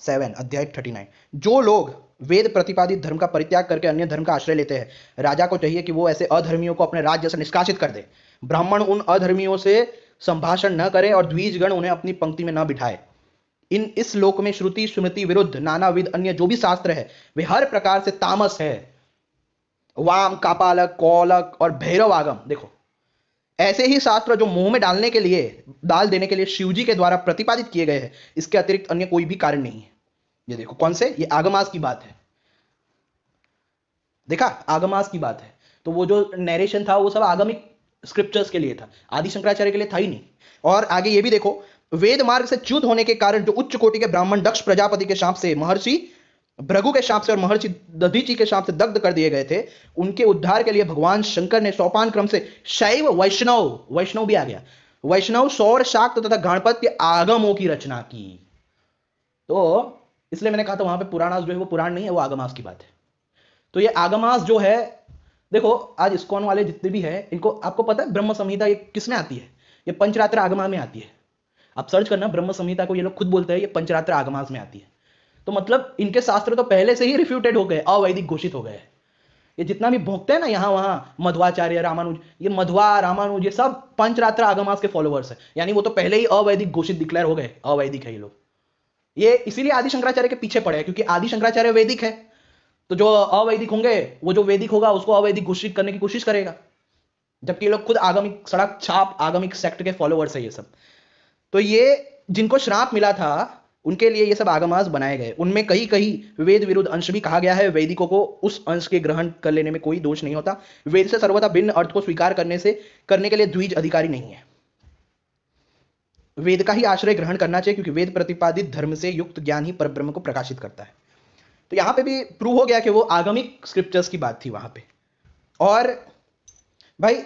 [SPEAKER 1] 7 अध्याय 39। जो लोग वेद प्रतिपादित धर्म का परित्याग करके अन्य धर्म का आश्रय लेते हैं, राजा को चाहिए कि वो ऐसे अधर्मियों को अपने राज्य से निष्कासित कर दे। ब्राह्मण उन अधर्मियों से संभाषण न करे और द्विजगण उन्हें अपनी पंक्ति में न बिठाए। इस लोक में श्रुति स्मृति विरुद्ध नानाविध अन्य जो भी शास्त्र है वे हर प्रकार से तामस है। वाम, कापालक, कौलक और भैरव आगम, देखो ऐसे ही शास्त्र जो मुंह में डाल देने के लिए शिवजी के द्वारा प्रतिपादित किए गए हैं, इसके अतिरिक्त अन्य कोई भी कारण नहीं है। ये देखो, कौन से? ये आगमास की बात है। देखा, आगमास की बात है। तो वो जो नरेशन था वो सब आगमिक स्क्रिप्चर्स के लिए था, आदि शंकराचार्य के लिए था ही नहीं। और आगे ये भी देखो, वेद मार्ग से च्युत होने के कारण जो उच्च कोटि के ब्राह्मण दक्ष प्रजापति के शाप से, महर्षि भृगु के शाप से और महर्षि दधीचि के शाप से दग्ध कर दिए गए थे, उनके उद्धार के लिए भगवान शंकर ने सोपान क्रम से शैव, वैष्णव भी आ गया, वैष्णव, सौर, शाक्त तथा गणपत के आगमों की रचना की। तो इसलिए मैंने कहा था वहां पे पुराणास जो है वो पुराण नहीं है, वो आगमास की बात है। तो ये आगमास जो है, देखो आज इस्कॉन वाले जितने भी है, इनको आपको पता है ब्रह्म संहिता ये किसमें आती है? ये पंचरात्र आगमा में आती है। आप सर्च करना ब्रह्म संहिता को, ये लोग खुद बोलते हैं ये पंचरात्र आगमास में आती है। तो मतलब इनके शास्त्र तो पहले से ही रिफ्यूटेड हो गए, अवैदिक घोषित हो गए। ये जितना भी भोंकते हैं ना यहां वहां, मध्वाचार्य, रामानुज, ये मध्वा, रामानुज, ये सब पंचरात्र आगमास के फॉलोअर्स है, यानी वो तो पहले ही अवैदिक घोषित डिक्लेयर हो गए, अवैदिक है ये लोग। ये इसीलिए आदि शंकराचार्य के पीछे पड़े हैं, क्योंकि आदि शंकराचार्य वैदिक है, तो जो अवैदिक होंगे वो जो वैदिक होगा उसको अवैदिक घोषित करने की कोशिश करेगा, जबकि ये लोग खुद आगमिक सड़क छाप, आगमिक सेक्ट के फॉलोअर्स है ये सब। तो ये जिनको श्राप मिला था उनके लिए ये सब आगमास बनाए गए। उनमें कहीं कहीं वेद विरुद्ध अंश भी कहा गया है। वैदिकों को उस अंश के ग्रहण कर लेने में कोई दोष नहीं होता। वेद से सर्वथा भिन्न अर्थ को स्वीकार करने के लिए द्विज अधिकारी नहीं है। वेद का ही आश्रय ग्रहण करना चाहिए, क्योंकि वेद प्रतिपादित धर्म से युक्त ज्ञान ही परब्रह्म को प्रकाशित करता है। तो यहां पे भी प्रूव हो गया कि वो आगमिक स्क्रिप्चर्स की बात थी वहां पे। और भाई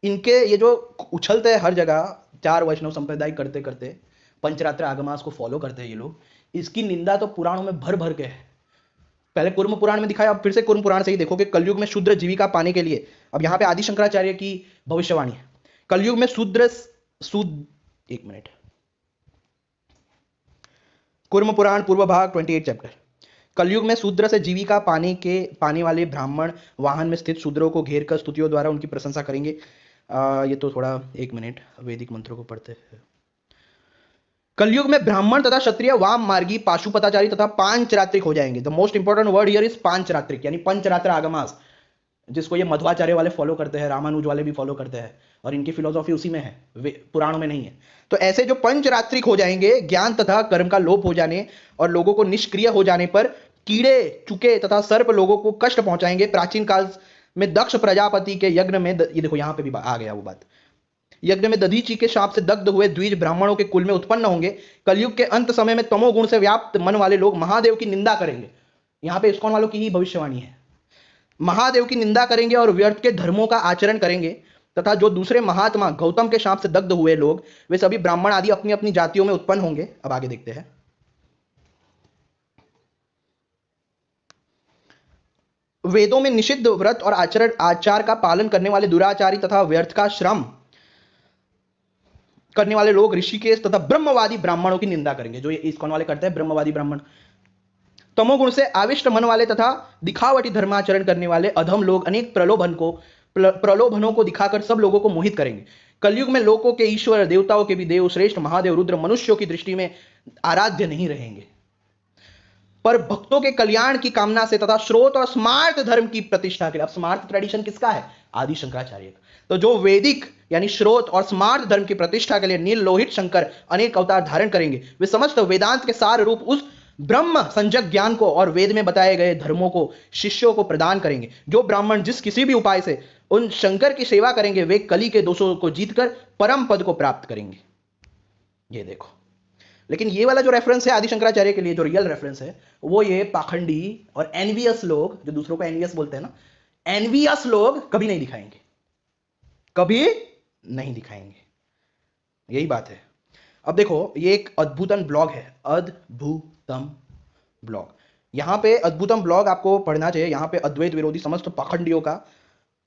[SPEAKER 1] इनके ये जो उछलते हैं हर जगह, चार वैष्णव संप्रदाय करते करते पंचरात्र आगमास को फॉलो करते हैं ये लोग, इसकी निंदा तो पुराणों में भर भर के है। पहले कुर्म पुराण में दिखाया, अब फिर से कुर्म पुराण से ही देखो कि कलयुग में शूद्र जीविका पाने के लिए, अब यहां पे आदि शंकराचार्य की भविष्यवाणी है, कलयुग में एक मिनट, कुर्म पुराण पूर्व भाग 28 चैप्टर। कलयुग में शूद्र से जीविका पाने वाले ब्राह्मण वाहन में स्थित शूद्रों को घेर कर स्तुतियों द्वारा उनकी प्रशंसा करेंगे। ये तो थोड़ा, एक मिनट, वैदिक मंत्रों को पढ़ते हैं। कलयुग में ब्राह्मण तथा क्षत्रिय वाम मार्गी पाशुपताचारी तथा पांचरात्रिक हो जाएंगे। The most important word here is Pancharatrika, यानी पंचरात्र आगमास, जिसको ये मध्वाचार्य वाले फॉलो करते हैं, रामानुज वाले भी फॉलो करते हैं, और इनकी फिलोसॉफी उसी में है, पुराणों में नहीं है। तो ऐसे जो पंचरात्रिक हो जाएंगे, ज्ञान तथा कर्म का लोप हो जाने और लोगों को निष्क्रिय हो जाने पर कीड़े चुके तथा सर्प लोगों को कष्ट पहुंचाएंगे। प्राचीन काल में दक्ष प्रजापति के यज्ञ में ये देखो यहां पे भी आ गया वो बात, यज्ञ में दधीची के शाप से दग्ध हुए द्विज ब्राह्मणों के कुल में उत्पन्न होंगे। कलयुग के अंत समय में तमोगुण से व्याप्त मन वाले लोग महादेव की निंदा करेंगे। यहां पे इस्कॉन वालों की ही भविष्यवाणी है। महादेव की निंदा करेंगे और व्यर्थ के धर्मों का आचरण करेंगे, तथा जो दूसरे महात्मा गौतम के शाप से दग्ध हुए लोग, वे सभी ब्राह्मण आदि अपनी अपनी जातियों में उत्पन्न होंगे। अब आगे देखते हैं। वेदों में निषिद्ध व्रत और आचार का पालन करने वाले दुराचारी तथा व्यर्थ का श्रम करने वाले लोग ऋषिकेश तथा ब्रह्मवादी ब्राह्मणों की निंदा करेंगे, जो ये इस्कॉन वाले करते हैं, ब्रह्मवादी ब्राह्मण। तमोगुण से आविष्ट मन वाले तथा दिखावटी धर्माचरण करने वाले अधम लोग अनेक प्रलोभनों को दिखाकर सब लोगों को मोहित करेंगे। कलयुग में लोगों के ईश्वर, देवताओं के भी देव श्रेष्ठ महादेव रुद्र मनुष्यों की दृष्टि में आराध्य नहीं रहेंगे, पर भक्तों के कल्याण की कामना से तथा श्रोत और स्मार्त धर्म की प्रतिष्ठा के लिए। अब स्मार्त ट्रेडिशन किसका है? आदि शंकराचार्य का। तो जो वैदिक यानी श्रोत और स्मार्त धर्म की प्रतिष्ठा के लिए नील लोहित शंकर अनेक अवतार धारण करेंगे। वे समस्त वेदांत के सार रूप उस ब्रह्म संजक ज्ञान को और वेद में बताए गए धर्मों को शिष्यों को प्रदान करेंगे। जो ब्राह्मण जिस किसी भी उपाय से उन शंकर की सेवा करेंगे, वे कली के दोषों को जीतकर परम पद को प्राप्त करेंगे। ये देखो, लेकिन ये वाला जो रेफरेंस है आदि शंकराचार्य के लिए, जो रियल रेफरेंस है, वो ये पाखंडी और एनवियस लोग, जो दूसरों को एनवियस बोलते हैं ना, एनवियस लोग कभी नहीं दिखाएंगे, कभी नहीं दिखाएंगे। यही बात है। अब देखो, ये एक अद्भुतम ब्लॉग है, अद्भुतम ब्लॉग। यहां पे अद्भुतम ब्लॉग आपको पढ़ना चाहिए। यहां पे अद्वैत विरोधी समस्त पाखंडियों का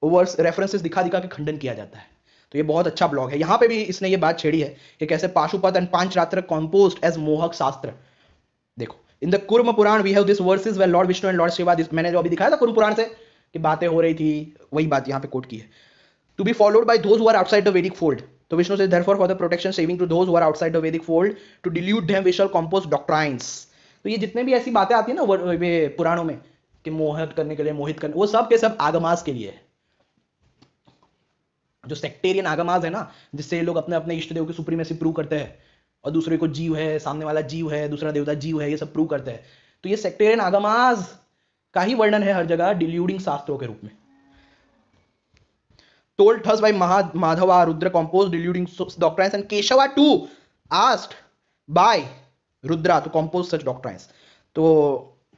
[SPEAKER 1] ओवर्स रेफरेंसेस दिखा दिखा के खंडन किया जाता है। तो ये बहुत अच्छा ब्लॉग है। यहां पे भी इसने ये बात छेड़ी है कि कैसे Pashupata and Pancharatra composed as mohaka shastra. देखो, in the Kurma Purana we have this verses where lord Vishnu and lord Shiva, मैंने जो अभी दिखाया था कुर्म पुराण से कि बातें हो रही थी, वही बात यहां पे कोट की है। To be followed by those who are outside the Vedic fold. तो विष्णु से therefore for the protection saving to those who are outside the Vedic fold to delude them we shall compose doctrines। तो ये जितने भी ऐसी बातें आती है ना पुराणों में कि मोहित करने के लिए, मोहित करने, वो सब के सब आगमास के लिए है। जो सेक्टेरियन आगमास है ना, जिससे ये लोग अपने अपने इष्ट देव की सुप्रीमेसी प्रूव करते हैं और दूसरे को जीव है, सामने वाला जीव है, दूसरा देवता जीव है, ये सब प्रूव करते हैं। तो ये सेक्टेरियन आगमास का ही वर्णन है हर जगह डिल्यूडिंग शास्त्रों के रूप में। Told thus by Madhava Rudra composed deluding doctrines, and Keshava too asked by Rudra to compose such doctrines। तो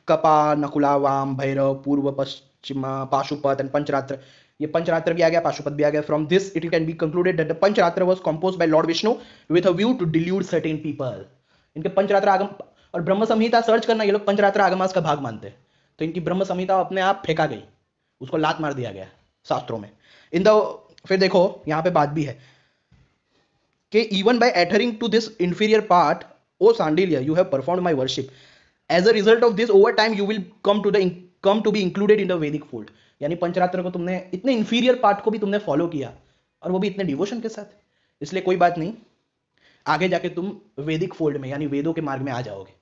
[SPEAKER 1] कपा, नकुला, वाम, भैरव, पूर्व, पश्चिमा, पाशुपत एंड पंचरात्र, ये पंचरात्र भी आ गया, पाशुपत भी आ गया। From this it can be concluded that the Pancharatra was composed by lord Vishnu with a view to delude certain people. इनके पंचरात्र आगम और ब्रह्म संहिता सर्च करना, ये लोग पंचरात्र आगमास का भाग मानते हैं। तो इनकी ब्रह्म संहिता अपने आप फेंका गई, उसको लात मार दिया गया शास्त्रों में। फिर देखो यहां पे बात भी है कि even by adhering to this inferior part O Sandilya you have performed my worship, as a result of this over time you will come to be included in the Vedic fold. यानी पंचरात्र को तुमने इतने इंफीरियर पार्ट को भी तुमने follow किया, और वो भी इतने डिवोशन के साथ, इसलिए कोई बात नहीं, आगे जाके तुम वैदिक फोल्ड में यानी वेदों के मार्ग में आ जाओगे।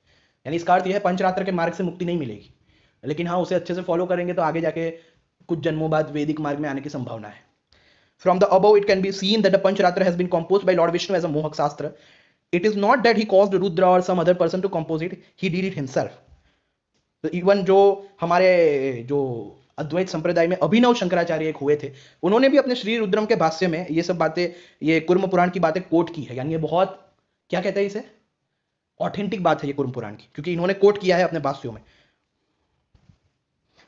[SPEAKER 1] यानी इसका अर्थ यह है पंचरात्र के मार्ग से मुक्ति नहीं मिलेगी, लेकिन हाँ उसे अच्छे से फॉलो करेंगे तो आगे जाके कुछ जन्मों बाद वैदिक मार्ग में आने की संभावना है। From the above, it can be seen that the Pancharatra has been composed by Lord Vishnu as a Mohak Shastra It is not that he caused Rudra or some other person to compose it, he did it himself. तो even जो हमारे जो अद्वैत संप्रदाय में अभिनव शंकराचार्य एक हुए थे, उन्होंने भी अपने श्री रुद्रम के भाष्य में ये सब बातें, ये कुर्म पुराण की बातें कोट की है। यानी ये बहुत, क्या कहते हैं इसे, ऑथेंटिक बात है ये कुर्म पुराण की, क्योंकि इन्होंने कोट किया है अपने भाष्यों में।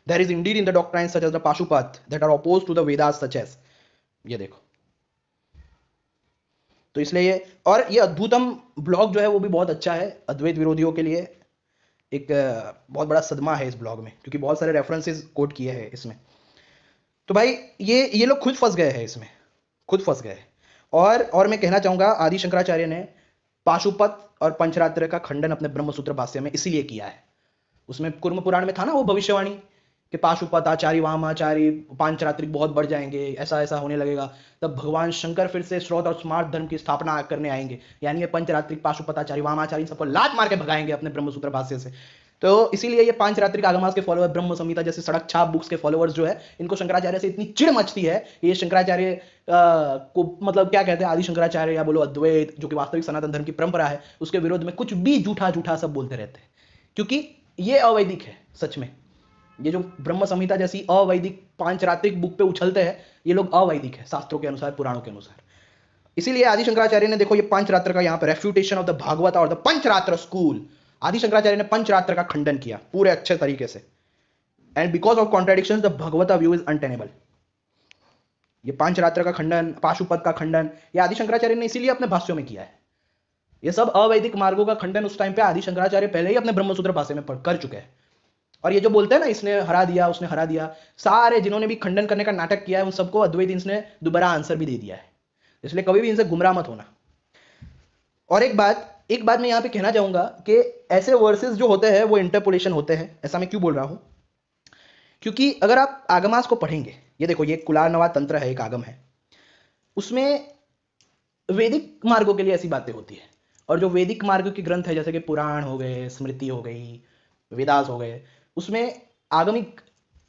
[SPEAKER 1] There is indeed in the doctrines such as the Pashupat that are opposed to the Vedas such as, ये देखो। तो इसलिए ये, और ये अद्भुतम ब्लॉग जो है वो भी बहुत अच्छा है अद्वैत विरोधियों के लिए। एक बहुत बड़ा सदमा है इस ब्लॉग में, क्योंकि बहुत सारे रेफरेंसेस कोट किए हैं इसमें। तो भाई ये लोग खुद फंस गए हैं इसमें, खुद फंस गए। और मैं कहना चाहूंगा आदि शंकराचार्य ने पाशुपत और पंचरात्र का खंडन अपने ब्रह्मसूत्र भाष्य में इसीलिए किया है। उसमें कुर्म पुराण में था ना वो भविष्यवाणी कि पाशुपत आचार्य वामाचार्य पांचरात्रिक बहुत बढ़ जाएंगे, ऐसा ऐसा होने लगेगा, तब भगवान शंकर फिर से श्रौत और स्मार्त धर्म की स्थापना करने आएंगे। यानी ये पंचरात्रिक पाशुपत आचार्य वामाचार्य सबको लात मार के भगाएंगे अपने ब्रह्मसूत्र भाष्य से। तो इसीलिए ये पांचरात्रिक आगमास के फॉलोअर, ब्रह्म संहिता जैसे सड़क छाप बुक्स के फॉलोअर्स जो है, इनको शंकराचार्य से इतनी चिढ़ मचती है, ये शंकराचार्य को मतलब क्या कहते हैं, आदि शंकराचार्य या बोलो अद्वैत जो कि वास्तविक सनातन धर्म की परंपरा है, उसके विरोध में कुछ भी झूठा झूठा सब बोलते रहते हैं, क्योंकि ये अवैदिक है सच में। ये जो ब्रह्म संहिता जैसी अवैदिक पांचरात्रिक बुक पे उछलते हैं, ये लोग अवैदिक है शास्त्रों के अनुसार, पुराणों के अनुसार। इसीलिए आदि शंकराचार्य ने देखो ये पांचरात्र का यहाँ पे रेफ्यूटेशन ऑफ द भागवत और द पंचरात्र स्कूल, आदि शंकराचार्य ने पंचरात्र का खंडन किया पूरे अच्छे तरीके से। And because of contradictions the भगवता व्यू इज अनटेनेबल। ये पांचरात्र का खंडन, पाशुपत का खंडन, ये आदि शंकराचार्य ने इसीलिए अपने भाष्यों में किया है। ये सब अवैदिक मार्गों का खंडन उस टाइम पे आदि शंकराचार्य पहले ही अपने ब्रह्मसूत्र भाष्य में कर चुके हैं। और ये जो बोलते हैं ना इसने हरा दिया उसने हरा दिया, सारे जिन्होंने भी खंडन करने का नाटक किया है उन सबको अद्वैत ने दोबारा आंसर भी दे दिया है। इसलिए कभी भी इनसे गुमराह मत होना। और एक बात मैं यहां पे कहना चाहूंगा कि ऐसे वर्सेस जो होते हैं वो इंटरपोलेशन होते हैं। ऐसा मैं क्यों बोल रहा हूं, क्योंकि अगर आप आगमास को पढ़ेंगे, ये देखो ये कुलारनवा तंत्र है, एक आगम है, उसमें वैदिक मार्गों के लिए ऐसी बातें होती है। और जो वैदिक मार्ग के ग्रंथ है जैसे कि पुराण हो गए, स्मृति हो गई, वेदास हो गए, उसमें आगमिक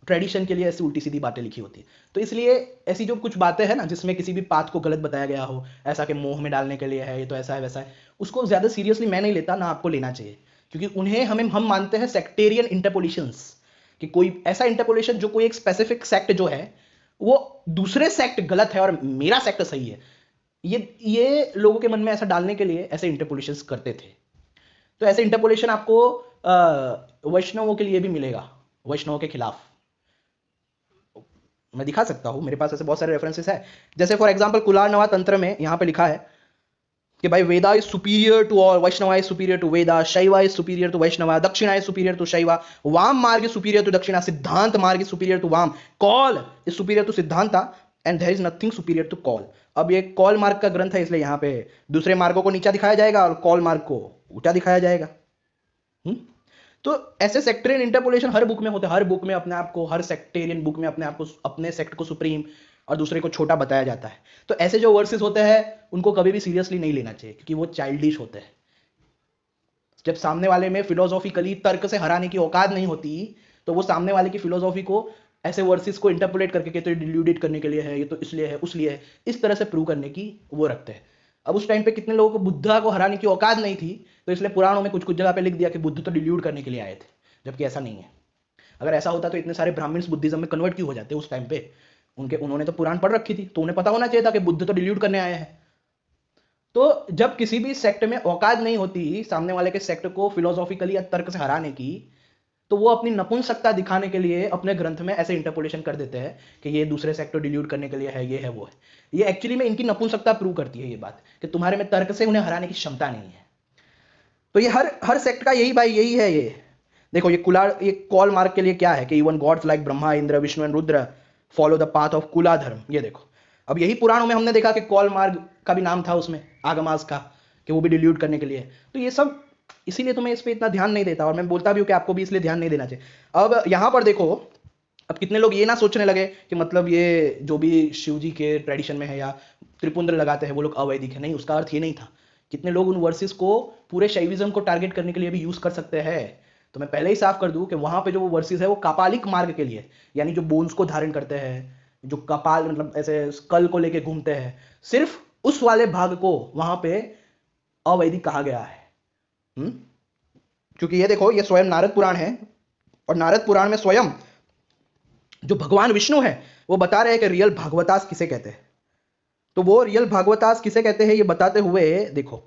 [SPEAKER 1] ट्रेडिशन के लिए ऐसी उल्टी सीधी बातें लिखी होती है। तो इसलिए ऐसी जो कुछ बातें हैं ना जिसमें किसी भी पाथ को गलत बताया गया हो, ऐसा कि मोह में डालने के लिए है, ये तो ऐसा है वैसा है, उसको ज्यादा सीरियसली मैं नहीं लेता, ना आपको लेना चाहिए, क्योंकि उन्हें हम मानते हैं सेक्टेरियन इंटरपोलेशंस, कि कोई ऐसा इंटरपोलेशन जो कोई एक स्पेसिफिक सेक्ट जो है वो दूसरे सेक्ट गलत है और मेरा सेक्ट सही है, ये लोगों के मन में ऐसा डालने के लिए ऐसे इंटरपोलेशंस करते थे। तो ऐसे इंटरपोलेशन आपको वैष्णवों के लिए भी मिलेगा, वैष्णवों के खिलाफ मैं दिखा सकता हूं, मेरे पास ऐसे बहुत सारे रेफरेंसेस है। जैसे फॉर एग्जांपल कुलारनवा तंत्र में यहां पे लिखा है कि भाई Veda is superior to all, Vaishnava is superior to Veda, Shaiva is superior to Vaishnava, Dakshina is superior to शैवा, वाम मार्ग is superior to Dakshina, Siddhanta Marga is superior to Vama, Kaula is superior to Siddhanta and there is nothing superior to Kaula. अब ये कॉल मार्ग का ग्रंथ है, इसलिए यहां पे दूसरे मार्गों को नीचा दिखाया जाएगा और कॉल मार्ग को ऊंचा दिखाया जाएगा। तो ऐसे सेक्टेरियन इंटरपोलेशन हर बुक में होते हैं, हर बुक में अपने आप को, हर सेक्टेरियन बुक में अपने आप को, अपने सेक्ट को सुप्रीम और दूसरे को छोटा बताया जाता है। तो ऐसे जो वर्सेस होते हैं उनको कभी भी सीरियसली नहीं लेना चाहिए, क्योंकि वो चाइल्डिश होते हैं। जब सामने वाले में फिलोसॉफिकली तर्क से हराने की औकात नहीं होती, तो वो सामने वाले की फिलोसॉफी को ऐसे वर्सेस को इंटरपोलेट करके तो डिल्यूटेड करने के लिए है, ये तो इसलिए है, उसलिए है, इस तरह से प्रूव करने की वो रखते हैं। अब उस टाइम पे कितने लोगों को बुद्धा को हराने की औकात नहीं थी, तो इसलिए पुराणों में कुछ कुछ जगह पे लिख दिया कि बुद्ध तो डिल्यूट करने के लिए आए थे, जबकि ऐसा नहीं है। अगर ऐसा होता तो इतने सारे ब्राह्मण्स बुद्धिज्म में कन्वर्ट क्यों हो जाते उस टाइम पे? उन्होंने तो पुराण पढ़ रखी थी, तो उन्हें पता होना चाहिए था कि बुद्ध तो डिल्यूट करने आए हैं। तो जब किसी भी सेक्ट में औकात नहीं होती सामने वाले के सेक्ट को फिलोसॉफिकली या तर्क से हराने की, तो वो अपनी नपुंसकता दिखाने के लिए अपने ग्रंथ में ऐसे इंटरपोलेशन कर देते हैं कि ये दूसरे सेक्ट को डिल्यूट करने के लिए है, ये है, वो है। ये एक्चुअली में इनकी नपुंसकता प्रूव करती है ये बात कि तुम्हारे में तर्क से उन्हें हराने की क्षमता नहीं है। तो ये हर सेक्ट का यही भाई यही है। ये देखो ये कॉल मार्क के लिए क्या है कि even gods like Brahma, Indra, Vishnu and Rudra follow the path of Kula Dharma. ये देखो, अब यही पुराणों में हमने देखा कि कॉल मार्ग का भी नाम था उसमें आगमास का, कि वो भी डिल्यूट करने के लिए। तो ये सब इसीलिए तो मैं इस पर इतना ध्यान नहीं देता, और मैं बोलता भी हूं कि आपको भी इसलिए ध्यान नहीं देना चाहिए। अब यहां पर देखो, अब कितने लोग ये ना सोचने लगे कि मतलब ये जो भी शिव जी के ट्रेडिशन में है या त्रिपुंद्र लगाते हैं वो लोग अवैदिक है। नहीं, उसका अर्थ ये नहीं था। कितने लोग उन वर्सेस को पूरे शैविज्म को टारगेट करने के लिए भी यूज कर सकते हैं। तो मैं पहले ही साफ कर दूं कि वहां पे जो वो वर्सेस है वो कापालिक मार्ग के लिए, यानी जो बोन्स को धारण करते हैं, जो कपाल मतलब ऐसे स्कल को लेके घूमते हैं, सिर्फ उस वाले भाग को वहां पे अवैदिक कहा गया है। क्योंकि ये देखो, ये स्वयं नारद पुराण है, और नारद पुराण में स्वयं जो भगवान विष्णु है वो बता रहे हैं कि रियल भागवतास किसे कहते हैं। तो वो रियल भागवतास किसे कहते हैं ये बताते हुए देखो,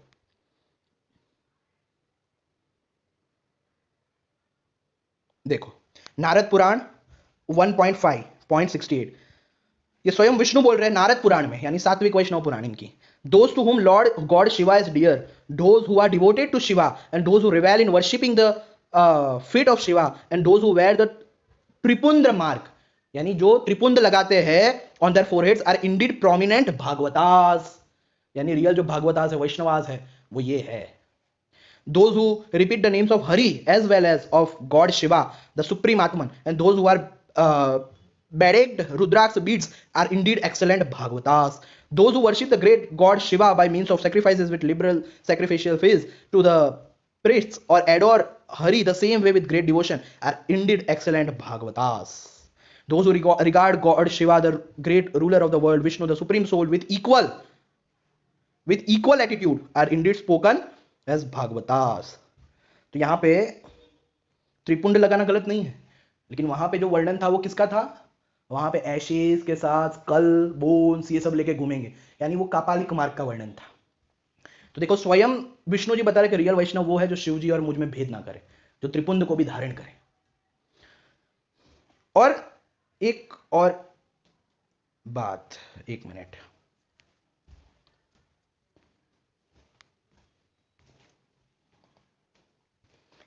[SPEAKER 1] देखो नारद पुराण 1.5.68, ये स्वयं विष्णु बोल रहे हैं नारद पुराण में, यानी सात्विक वैष्णव पुराण इनकी। Those to whom Lord God Shiva is dear, those who are devoted to Shiva, and those who revel in worshipping the feet of Shiva, and those who wear the tripundra mark, यानी जो त्रिपुंड लगाते हैं on their foreheads, are indeed prominent Bhagavatas, यानी real जो भागवतास है, वैष्णवास है, वो ये है। Those who repeat the names of Hari as well as of God Shiva, the supreme Atman, and those who are bedecked Rudraksh beads are indeed excellent Bhagavatas. Those who worship the great God Shiva by means of sacrifices with liberal sacrificial fees to the priests, or adore Hari the same way with great devotion, are indeed excellent Bhagavatas. Those who regard God Shiva, the great ruler of the world, Vishnu, the supreme soul, with equal attitude, are indeed spoken as Bhagavatas. तो यहाँ पे त्रिपुंड लगाना गलत नहीं है, लेकिन वहां पे जो वर्णन था वो किसका था? वहां पे एशेस के साथ स्कल, बोन्स, ये सब लेके घूमेंगे, यानी वो कापालिक मार्ग का वर्णन था। तो देखो, स्वयं विष्णु जी बता रहे कि रियल वैष्णव वो है जो शिव जी और मुझ में भेद ना करे, जो त्रिपुंड को भी धारण करे। और एक और बात, एक मिनट,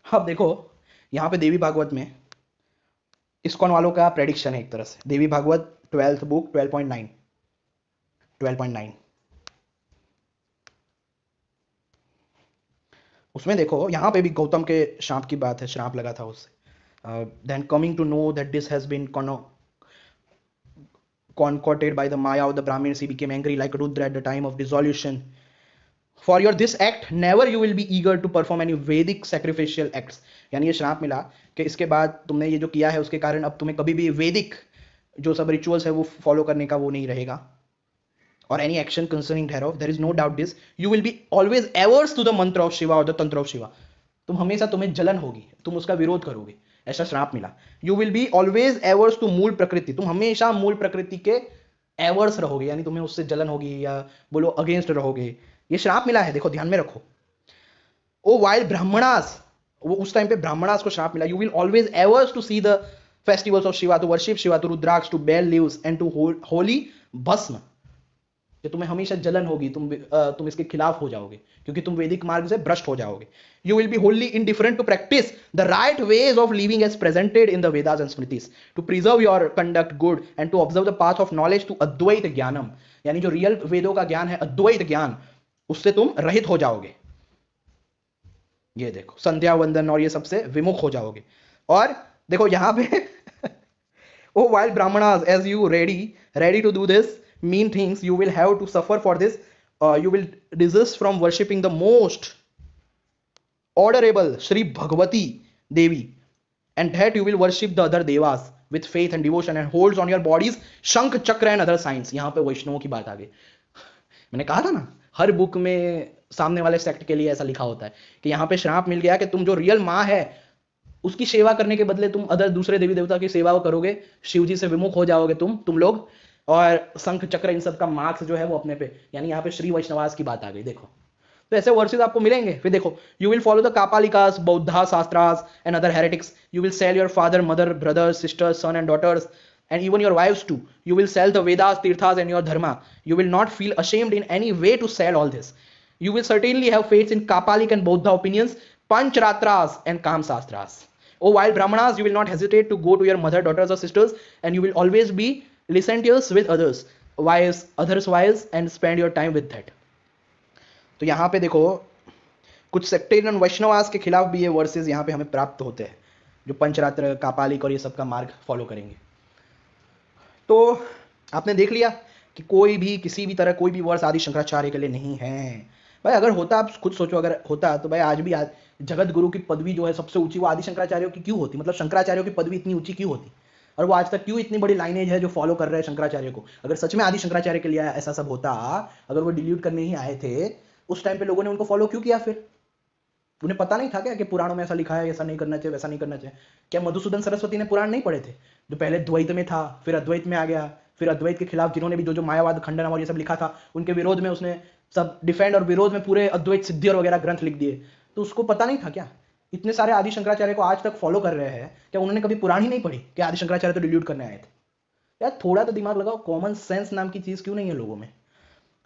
[SPEAKER 1] अब देखो यहां पे देवी भागवत में इस्कॉन वालों का प्रेडिक्शन है एक तरह से। देवी भागवत 12th बुक 12.9 उसमें देखो, यहां पे भी गौतम के श्राप की बात है, श्राप लगा था उससे। Then coming to know that this has been concocted by the Maya of the Brahmins, he became angry like Rudra at the time of dissolution. For your this act, never you will be eager to perform any Vedic sacrificial acts. यानी ये श्राप मिला कि इसके बाद तुमने ये जो किया है उसके कारण अब तुम्हें कभी भी वैदिक जो सब रिचुअल्स है वो फॉलो करने का वो नहीं रहेगा। और any action concerning thereof, there is no doubt this, you will be always averse to the mantra of Shiva or the tantra of Shiva. तुम हमेशा, तुम्हें जलन होगी, तुम उसका विरोध करोगे, ऐसा श्राप मिला। You will be always averse to Mula Prakriti, तुम हमेशा मूल प्रकृति के एवर्स रहोगे, यानी तुम्हें उससे जलन होगी या बोलो अगेंस्ट रहोगे, ये श्राप मिला है, देखो ध्यान में रखो। ओ वाइल ब्राह्मणास, वो उस टाइम पे ब्राह्मणास को श्राप मिला। You will always averse to see the festivals of Shiva, to worship Shiva, to Rudraksha, to bel leaves and to holy bhasma, कि तुम्हें हमेशा जलन होगी, तुम इसके खिलाफ हो जाओगे क्योंकि तुम वैदिक मार्ग से भ्रष्ट हो जाओगे। You will be wholly indifferent to practice the right ways of living as presented in the Vedas and Smritis, to preserve your conduct good and to observe the path of knowledge to Advaita jnanam, यानी जो रियल वेदों का ज्ञान है, अद्वैत ज्ञान, उससे तुम रहित हो जाओगे। ये देखो, संध्या वंदन और ये सबसे विमुख हो जाओगे। और देखो यहां पे oh while Brahmanas, as you ready to do this mean things, you will have to suffer for this. You will desist from worshipping the most honorable Shri Bhagavati Devi, and that you will worship the other devas with faith and devotion, and holds on your bodies Shankh, Chakra and other signs. यहाँ पे वैष्णवों की बात आ गई। मैंने कहा था ना, हर बुक में सामने वाले सेक्ट के लिए ऐसा लिखा होता है कि यहाँ पे श्राप मिल गया कि तुम जो रियल माँ है उसकी सेवा करने के बदले तुम अदर दूसरे देवी देवता की सेवा करोगे, शिव जी से विमुख हो जाओगे तुम लोग, और शंख चक्र इन सब का मार्क्स जो है वो अपने पे, यानी यहाँ पे श्री वैष्णवास की बात आ गई। देखो तो ऐसे वर्सेस आपको मिलेंगे। फिर देखो, you will follow the Kapalikas, Bauddha shastras and other heretics, you will sell your father, mother, brothers, sisters, son and daughters and even your wives too. You will sell the Vedas, Tirthas and your dharma. You will not feel ashamed in any way to sell all this. You will certainly have faith in Kapalik and Bauddha opinions, Panchratras and Kam Sastras. Oh, while Brahmanas, you will not hesitate to go to your mother, daughters or sisters, and you will always be licentious with others wise and spend your time with that. तो यहाँ पे देखो कुछ sectarian Vaishnavas के खिलाफ भी ये versus यहाँ पे हमें प्राप्त होते हैं, जो पंचरात्र, कापालिक और ये सब का मार्ग फॉलो करेंगे। तो आपने देख लिया कि कोई भी किसी भी तरह कोई भी वर्ष आदि शंकराचार्य के लिए नहीं है। भाई अगर होता, आप खुद सोचो, अगर होता तो भाई आज भी जगत गुरु की पदवी जो है सबसे ऊंची वो आदि शंकराचार्यों की क्यों होती? मतलब शंकराचार्यों की पदवी इतनी ऊंची क्यों होती? और वो आज तक क्यों इतनी बड़ी लाइनेज है जो फॉलो कर रहे हैं शंकराचार्य को? अगर सच में आदि शंकराचार्य के लिए ऐसा सब होता, अगर वो डिल्यूट करने ही आए थे, उस टाइम पे लोगों ने उनको फॉलो क्यों किया? फिर उन्हें पता नहीं था क्या कि पुराणों में ऐसा लिखा है, ऐसा नहीं करना चाहिए, वैसा नहीं करना चाहिए? क्या मधुसूदन सरस्वती ने पुराण नहीं पढ़े थे? जो पहले द्वैत में था, फिर अद्वैत में आ गया, फिर अद्वैत के खिलाफ जिन्होंने भी जो मायावाद खंडन और ये सब लिखा था, उनके विरोध में उसने सब डिफेंड और विरोध में पूरे अद्वैत सिद्धि और वगैरह ग्रंथ लिख दिए। तो उसको पता नहीं था क्या? इतने सारे आदि शंकराचार्य को आज तक फॉलो कर रहे हैं, क्या उन्होंने कभी पुराण ही नहीं पढ़ी? क्या आदि शंकराचार्य तो डिलीट करने आए थे? यार थोड़ा तो दिमाग लगाओ, कॉमन सेंस नाम की चीज क्यों नहीं है लोगों में?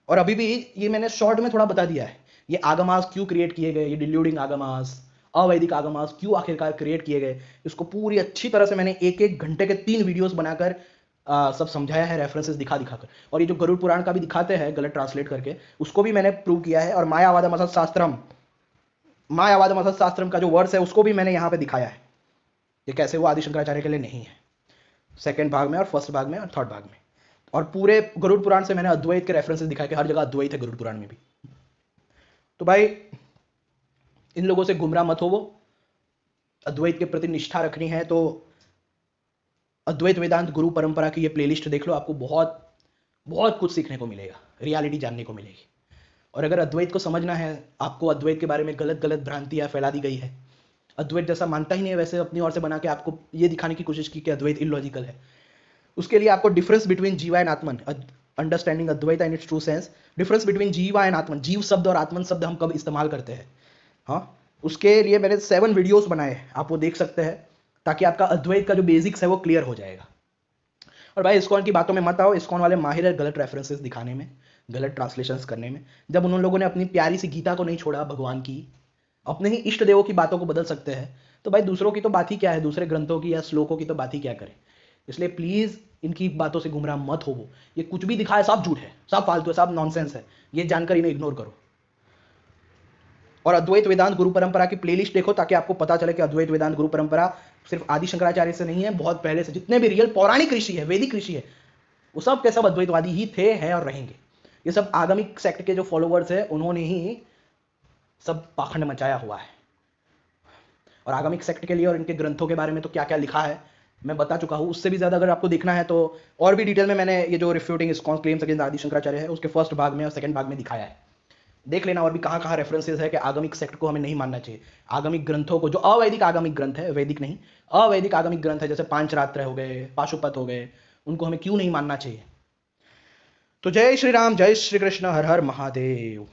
[SPEAKER 1] और अभी भी ये मैंने शॉर्ट में थोड़ा बता दिया है, ये आगमास क्यों क्रिएट किए गए, ये डिल्यूडिंग आगमास, अवैदिक आगमास क्यों आखिरकार क्रिएट किए गए, इसको पूरी अच्छी तरह से मैंने एक एक घंटे के 3 वीडियोस बनाकर सब समझाया है, रेफरेंसेस दिखा दिखाकर। और ये जो गरुड़ पुराण का भी दिखाते हैं गलत ट्रांसलेट करके, उसको भी मैंने प्रूव किया है। और मायावादम असत शास्त्रम, मायावादम असत शास्त्रम का जो वर्स है उसको भी मैंने यहाँ पे दिखाया है कि कैसे वो आदि शंकराचार्य के लिए नहीं है, सेकंड भाग में और फर्स्ट भाग में और थर्ड भाग में। और पूरे गरुड़ पुराण से मैंने अद्वैत के रेफरेंसेस दिखाए कि हर जगह अद्वैत है गरुड़ पुराण में भी। तो भाई इन लोगों से गुमराह मत हो, वो अद्वैत के प्रति निष्ठा रखनी है तो अद्वैत वेदांत गुरु परंपरा की ये प्लेलिस्ट देख लो, आपको बहुत बहुत कुछ सीखने को मिलेगा, रियलिटी जानने को मिलेगी। और अगर अद्वैत को समझना है, आपको अद्वैत के बारे में गलत गलत भ्रांतियां फैला दी गई है, अद्वैत जैसा मानता ही नहीं है वैसे अपनी ओर से बना के आपको ये दिखाने की कोशिश की कि अद्वैत इलॉजिकल है, उसके लिए आपको difference between Jiva and Atman, understanding Advaita and its true sense, difference between Jiva and Atman, जीव शब्द और आत्मन शब्द हम कब इस्तेमाल करते हैं, हाँ, उसके लिए मैंने 7 वीडियोस बनाए हैं, आप वो देख सकते हैं, ताकि आपका अद्वैत का जो बेसिक्स है वो क्लियर हो जाएगा। और भाई इस्कॉन की बातों में मत आओ, इस्कॉन वाले माहिर है गलत रेफरेंसेस दिखाने में, गलत ट्रांसलेशंस करने में। जब उन लोगों ने अपनी प्यारी सी गीता को नहीं छोड़ा, भगवान की, अपने ही इष्ट देवों की बातों को बदल सकते हैं, तो भाई दूसरों की तो बात ही क्या है, दूसरे ग्रंथों की या श्लोकों की तो बात ही क्या करें। इसलिए प्लीज इनकी बातों से गुमराह मत हो, वो ये कुछ भी दिखाए सब झूठ है, सब फालतू है, सब नॉनसेंस है, ये जानकर इन्हें इग्नोर करो। और अद्वैत वेदांत गुरु परंपरा की प्लेलिस्ट देखो, ताकि आपको पता चले कि अद्वैत वेदांत गुरु परंपरा सिर्फ आदि शंकराचार्य से नहीं है, बहुत पहले से जितने भी रियल पौराणिक ऋषि है, वैदिक ऋषि है, वो सब के सब अद्वैतवादी ही थे, हैं और रहेंगे। ये सब आगमिक सेक्ट के जो फॉलोवर्स है उन्होंने ही सब पाखंड मचाया हुआ है। और आगमिक सेक्ट के लिए और इनके ग्रंथों के बारे में तो क्या क्या लिखा है मैं बता चुका हूँ। उससे भी ज्यादा अगर आपको देखना है तो और भी डिटेल में मैंने ये जो रिफ्यूटिंग ISKCON claims against Adi Shankaracharya है उसके फर्स्ट भाग में और सेकंड भाग में दिखाया है, देख लेना। और भी कहाँ कहाँ रेफरेंसेस है कि आगमिक सेक्ट को हमें नहीं मानना चाहिए, आगमिक ग्रंथों को, जो अवैदिक आगमिक ग्रंथ है, वैदिक नहीं, अवैदिक आगमिक ग्रंथ है, जैसे पांचरात्र हो गए, पाशुपत हो गए, उनको हमें क्यों नहीं मानना चाहिए। तो जय श्री राम, जय श्री कृष्ण, हर हर महादेव।